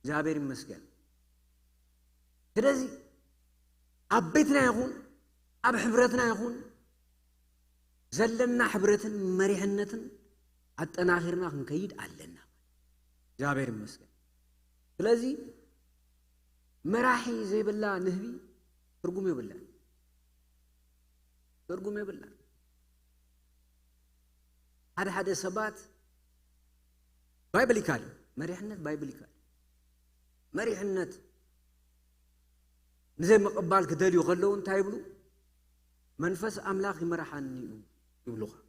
እግዚአብሔር ይመስገን ስለዚህ አቤትና ይሁን አብ ህብረትና ይሁን ዘለና ህብረትን መሪህነትን አጠናክርና ክንከይድ አለና እግዚአብሔር ይመስገን ስለዚህ መራሒ ዘይብላ ንህቢ ትርጉም ይብላ ሓደ ሰባት ባይብሊካል مريحنت بايبليكال مريحنت زي ما قبال كدالي يخلون تايبلو منفس أملاك مرحاني يبلوها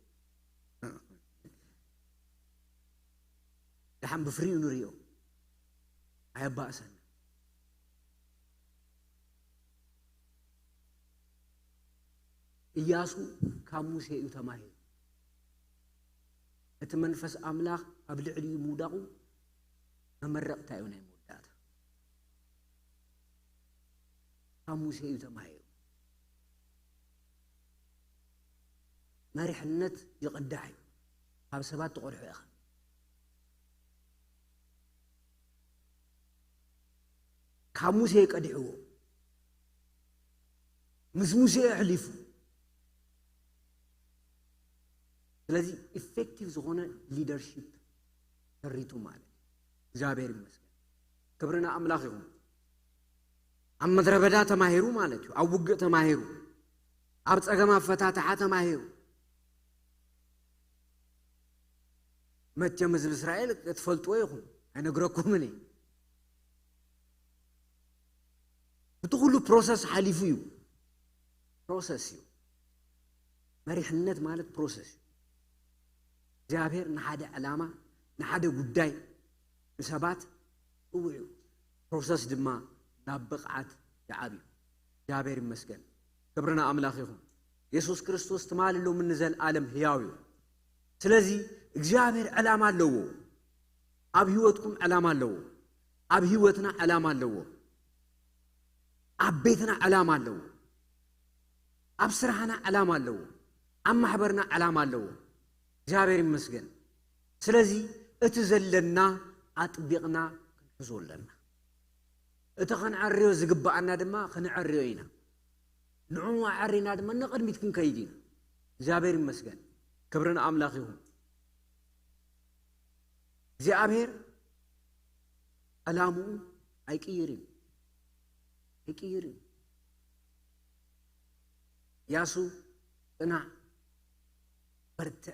لحم بفريو نريو هاي بأسا إياسو كاموس هي يتماهي اتمنفس أملاك قبل علي موداقو أمرق تايوني مودات كاموس هي يتماهي مريحنت يقدعي هذا سبات تقول حيخ كاموس هي يقدعو مزموس هي يحلفو ስለዚህ ኢፌክቲቭ ዝኾነ ሊደርሺፕ ተሪቱ ማለት እግዚአብሔር ይመስገን ክብርና አምላክ ይሁን ኣብ ምድረ በዳ ተማሂሩ ማለት እዩ ኣብ ውግእ ተማሂሩ ኣብ ጸገማ ፈታተሓ ተማሂሩ መቸም ህዝብ እስራኤል ክትፈልጥዎ ይኹን ኣይነግረኩምን እቲ ኩሉ ፕሮሰስ ሓሊፉ እዩ ፕሮሰስ እዩ መሪሕነት ማለት ፕሮሰስ እግዚአብሔር نحاده علامه نحاده ጉዳይ ንሰባት ውዑ ፕሮሰስ ድማ ናብ ብቕዓት ይዓብዩ እግዚአብሔር ይመስገን ክብርና አምላክ ይሁን ኢየሱስ ክርስቶስ ተማልሎ ምን ዘላለም ሕያው እዩ ስለዚህ እግዚአብሔር ዓላማ አለው ኣብ ህይወትኩም ዓላማ አለው ኣብ ህይወትና ዓላማ አለው ኣብ ቤትና ዓላማ አለው ኣብ ስራህና ዓላማ አለው ኣብ ማህበርና ዓላማ አለው እግዚአብሔር ይመስገን ስለዚህ እትዘለና አጥቢቅና ክንሕዞለና እተኸንዓርዮ ዝግባአና ድማ ክንዓርዮ ኢና ንዑ ዓሪና ድማ ንቅድሚት ክንከይድ ኢና እግዚአብሔር ይመስገን ክብርና አምላክ ይሁን እግዚአብሔር ዓላማው አይቀይርም ያሱ ጥና በርተ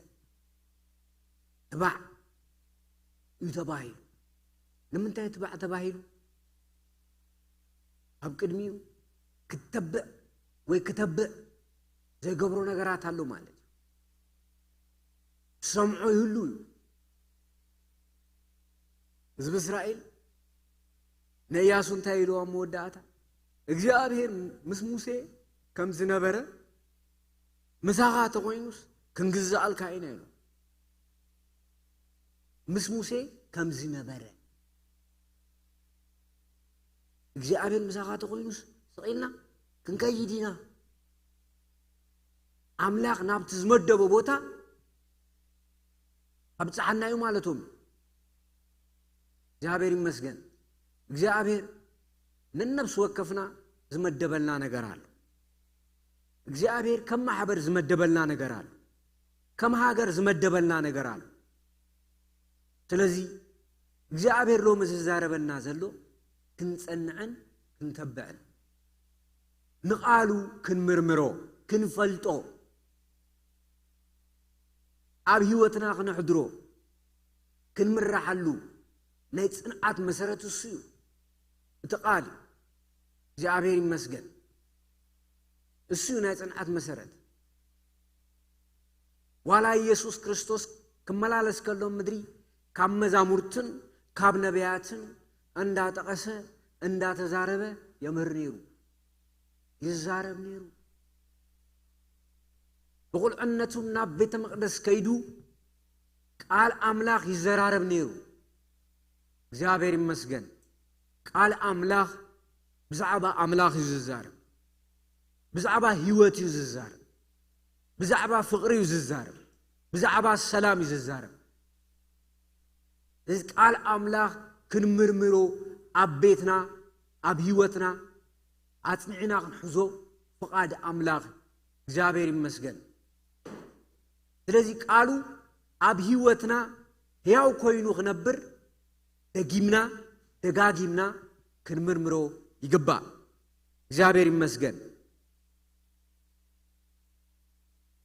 تبع يتباهي لما انت يتبع تباهي هب قدميو كتبع ويكتبع زي قبرو نغرات هالو مالك سمعوا يهلو حزب اسرائيل نياسو انت يلو موداتا እግዚአብሔር ምስ ሙሴ ከም ዝነበረ ምሳኻ ተቆይኑስ ክንግዛአልካ ኢና ኢሉ ምስ ሙሴ ከም ዝነበረ እግዚአብሔር ምሳኻ ተቆይኑስ ስቂልና ክንከይዲና አምላክ ናብቲ ዝመደበ ቦታ አብጻሐናዩ ማለቱም እግዚአብሔር ይመስገን እግዚአብሔር ንነፍስ ወከፍና ዝመደበልና ነገር አለ እግዚአብሔር ከማህበር ዝመደበልና ነገር አለ ከማሃገር ዝመደበልና ነገር አለ ስለዚህ እግዚአብሔር ሎ መዝዛረበና ዘሎ ክንጸንዕን ክንተበዕን ንቃሉ ክንምርምሮ ክንፈልጦ ኣብ ህይወትና ክንሕድሮ ክንምራሐሉ ናይ ጽንዓት መሰረት እሱ እቲ ቃል እግዚአብሔር ይመስገን እሱ ናይ ጽንዓት መሰረት ዋላ ኢየሱስ ክርስቶስ ከመላለስ ከሎ ምድሪ ካብ መዛሙርትን ካብ ነቢያትን እንዳጠቀሰ እንዳተዛረበ የምህር ነይሩ ይዛረብ ነይሩ በቁልዕነቱ ናብ ቤተ መቅደስ ከይዱ ቃል አምላክ ይዘራረብ ነይሩ እግዚአብሔር ይመስገን ቃል አምላክ ብዛዕባ አምላክ ይዝዛረብ ብዛዕባ ህይወት ይዝዛረብ ብዛዕባ ፍቅሪ ይዝዛረብ ብዛዕባ ሰላም ይዝዛረብ እዚ ቃል አምላክ ክንምርምሮ ኣብ ቤትና ኣብ ህይወትና አጽንዕና ክንሕዞ ፍቃድ አምላክ እግዚአብሔር ይመስገን ስለዚህ ቃሉ ኣብ ህይወትና ሕያው ኮይኑ ክነብር ደጊምና ደጋጊምና ክንምርምሮ ይግባእ እግዚአብሔር ይመስገን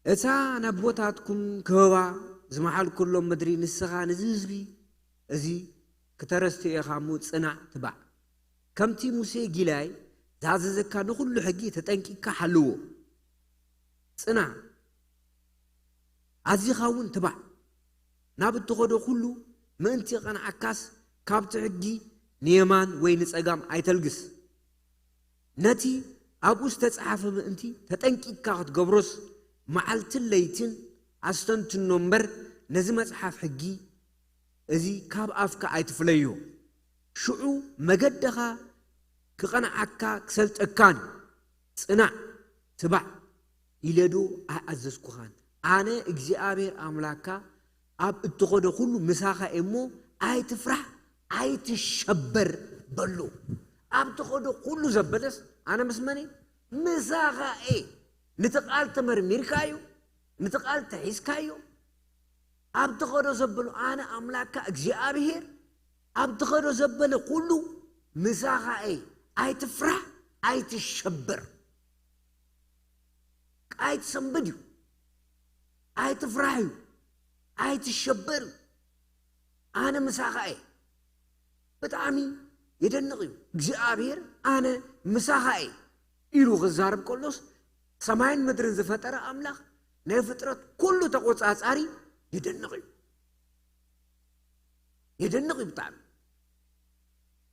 እታ ነቦታትኩም ከበባ ዝመሓል ኩሎም ምድሪ ንስኻ ንዝህዝቢ እዚ ከተረስተየኻሙ ጽናዕ ትባዕ ከምቲ ሙሴ ጊላይ ዛዘዘካ ንኩሉ ሕጊ ተጠንቂካ ሓልዎ ጽናዕ አዚኻውን ትባዕ ናብ እትኸዶ ኩሉ ምእንቲ ቀንዓካስ ካብቲ ሕጊ ንየማን ወይ ንጸጋም ኣይተልግስ ነቲ ኣብኡ ዝተጻሕፈ ምእንቲ ተጠንቂካ ክትገብሮስ መዓልትን ለይትን ኣስተንትኖ እምበር ነዚ መጽሓፍ ሕጊ እዚ ካብ ኣፍካ ኣይትፍለዮ ሽዑ መገደኻ ክቐንዓካ ክሰልጠካን ጽናዕ ትባዕ ኢለዶ ኣዘዝኩኻን አነ እግዚአብሔር አምላካ ኣብ እትኸዶ ሁሉ ምሳኻ እሞ ኣይትፍራሕ ኣይትሸበር በሉ ኣብ እትኸዶ ሁሉ ዘበለስ አነ መስመኔ ምሳኻ ንተቃል ተመርሚርካዩ ንተቃል ተሒስካዩ ኣብ እትኸዶ ዘበሉ አነ አምላካ እግዚአብሔር ኣብ እትኸዶ ዘበለ ሁሉ ምሳኻ ኣይትፍራሕ ኣይትሸበር ኣይትሰንብድ ኣይትፍራሕዩ ኣይትሸበር አነ ምሳኻ ብጣዕሚ የደንቅዩ እግዚአብሔር አነ ምሳኻ ኢሉ ክዛረብ ከሎስ ሰማይን ምድርን ዝፈጠረ አምላክ ናይ ፍጥረት ኩሉ ተቆጻጻሪ የደንቅዩ ብጣዕሚ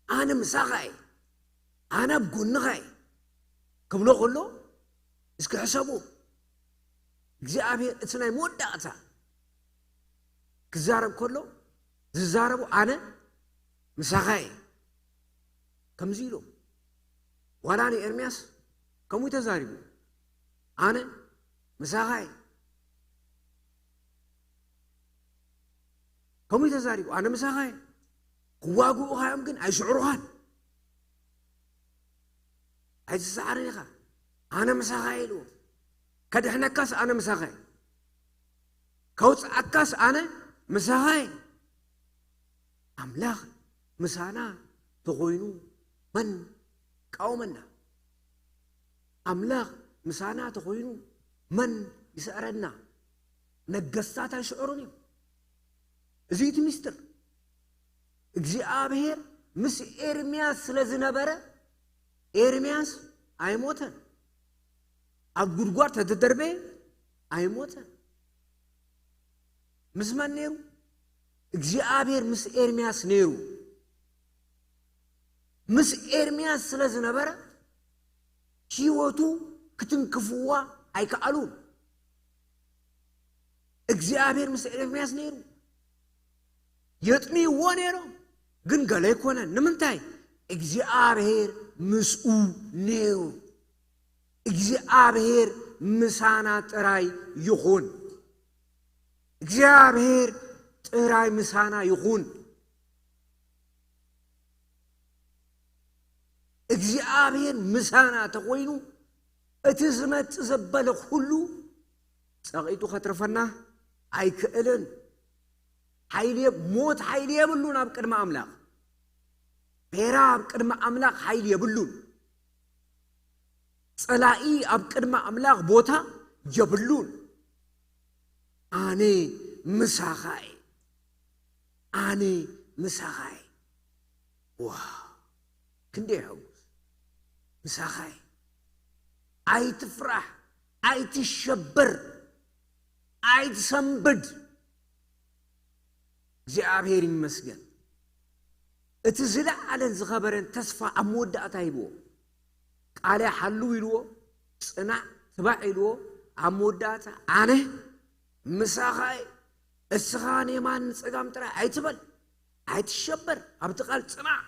አነ ምሳኻ አነ ብጎንኻ ክብሎ ከሎ እስኪ ሕሰቡ እግዚአብሔር እትናይ መወዳእታ ክዛረብ ከሎ ዝዛረቡ አነ ምሳኻ ከምዚ ኢሎም ዋላኒ ኤርምያስ ከምኡ ተዛሪቡ አነ ምሳኻ ከምኡ ተዛሪቡ አነ ምሳኻ ክዋግኡኻዮም ግን ኣይስዕሩኻን ኣይትሰዓርን ኢኻ አነ ምሳኻ ኢልዎ ከድሕነካስ አነ ምሳኻ ከውፅዓካስ አነ ምሳኻ አምላክ ምሳና ተኾይኑ መን ቃወመና አምላክ ምሳና ተኾይኑ መን ይስዕረና ነገስታት ኣይስዕሩን እዮም እዚ እቲ ምስጢር እግዚአብሔር ምስ ኤርምያስ ስለዝነበረ ኤርምያስ ኣይሞተን ኣብ ጉድጓድ ተደርቤ ኣይሞተን ምስ መን ነይሩ እግዚአብሔር ምስ ኤርምያስ ነይሩ ምስ ኤርምያስ ስለዝነበረ هيوتو كتنكفوا أيكالون እግዚአብሔር ምስ ኤርምያስ ነይሩ የጥሚዎ ነይሩ ግን ገለ ይኮነን ንምንታይ እግዚአብሔር ምስኡ ነይሩ እግዚአብሔር ምሳና ጥራይ ይኹን እግዚአብሔር ጥራይ ምሳና ይኹን እግዚአብሔር ምሳና ተቆይኑ እቲ ዝመጽ ዘበለ ሁሉ ጸቂቱ ኸትረፈና ኣይክእልን ሓይል ሞት ሓይል የብሉን ኣብ ቅድመ ኣምላኽ ቤራ ኣብ ቅድመ ኣምላኽ ሓይል የብሉን ጸላኢ ኣብ ቅድመ ኣምላኽ ቦታ የብሉን ኣነ ምሳኻይ ኣነ ምሳኻይ ዋ ክንደይ ሕጉስ ምሳኻይ ኣይትፍራሕ ኣይትሸበር ኣይትሰንብድ እግዚአብሔር ይመስገን እቲ ዝለዓለን ዝኸበረን ተስፋ ኣብ መወዳእታ ሂብዎ ቃል ሓሉ ኢልዎ ጽናዕ ትባዕ ኢልዎ ኣብ መወዳእታ ኣነ ምሳኻይ እስኻ የማን ጽጋም ጥራይ ኣይትበል ኣይትሸበር ኣብቲ ቃል ጽናዕ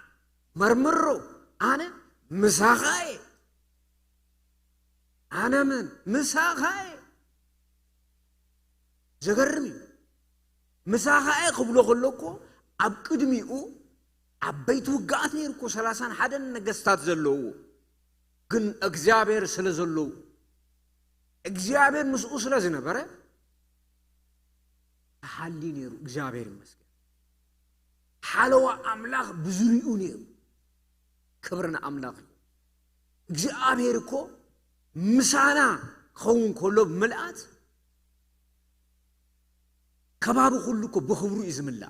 መርምሮ ኣነ ምሳኻይ ኣነ ምን ምሳኻይ ዘገርም ምሳኻይ ክብሎ ከለኮ ኣብ ቅድሚኡ ዓበይቲ ውግኣት ነይርኮ 31 ነገስታት ዘለዉ ግን እግዚአብሔር ስለ ዘለዉ እግዚአብሔር ምስኡ ስለ ዝነበረ ተሓሊ ነይሩ እግዚአብሔር ይመስገን ሓለዋ ኣምላኽ ብዙሪኡ ነይሩ ክብርና ኣምላኽ እግዚአብሔር እኮ ምሳና ኸውን ከሎ ብምልኣት ከባቢ ሁሉ እኮ በኽብሩ ይዝምላ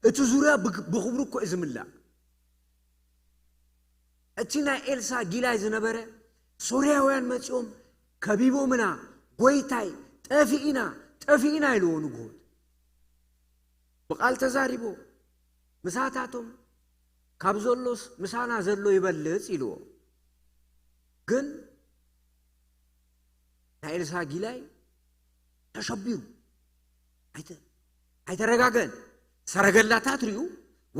እቲ ዙርያ በኽብሩ እኮ ይዝምላ እቲ ናይ ኤልሳ ጊላይ ዝነበረ ሶርያውያን መጺኦም ከቢቦምና ጎይታይ ጠፊኢና ኢልዎ ንጉሆት ብቓል ተዛሪቦ ምሳታቶም ካብ ዘሎስ ምሳና ዘሎ ይበልጽ ኢልዎ ግን ናይ ኤልሳ ጊላይ ተሸቢሩ ኣይተረጋገን ሰረገላታት ሪኡ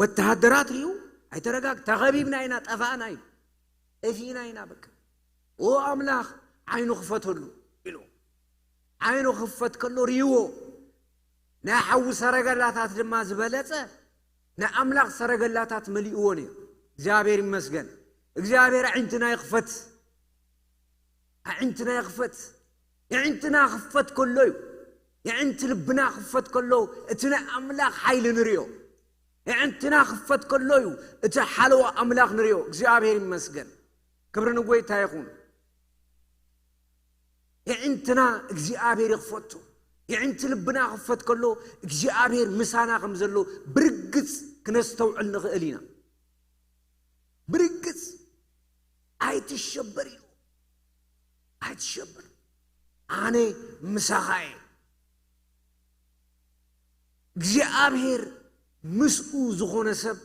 ወተሃደራት ሪኡ ኣይተረጋግ ተኸቢብና ኢና ጠፋእና ኢሉ ጠፊእና ኢና በቃ ኦ ኣምላኽ ዓይኑ ክፈተሉ ኢሉ ዓይኑ ክፈት ከሎ ሪእዎ ናይ ሓዊ ሰረገላታት ድማ ዝበለጸ ናይ ኣምላኽ ሰረገላታት መሊእዎ ነይሩ እግዚአብሔር ይመስገን እግዚአብሔር ዓይንትና ይኽፈት ዓይንትና ይኽፈት يعنتنا خفت كله يعنت لبنا خفت كله اتنا أملاك حيل نريو يعنتنا خفت كله ات حلوة أملاك نريو እግዚአብሔር ይመስገን كبرنا قوي تايخون يعنتنا እግዚአብሔር يخفتو يعنت لبنا خفت كله እግዚአብሔር مسانا خمزلو برقص كنستوعل نخئلينا برقص አይትሸበር አይትሸበር ኣነ ምሳኻይ እግዚአብሔር ምስኡ ዝኾነ ሰብ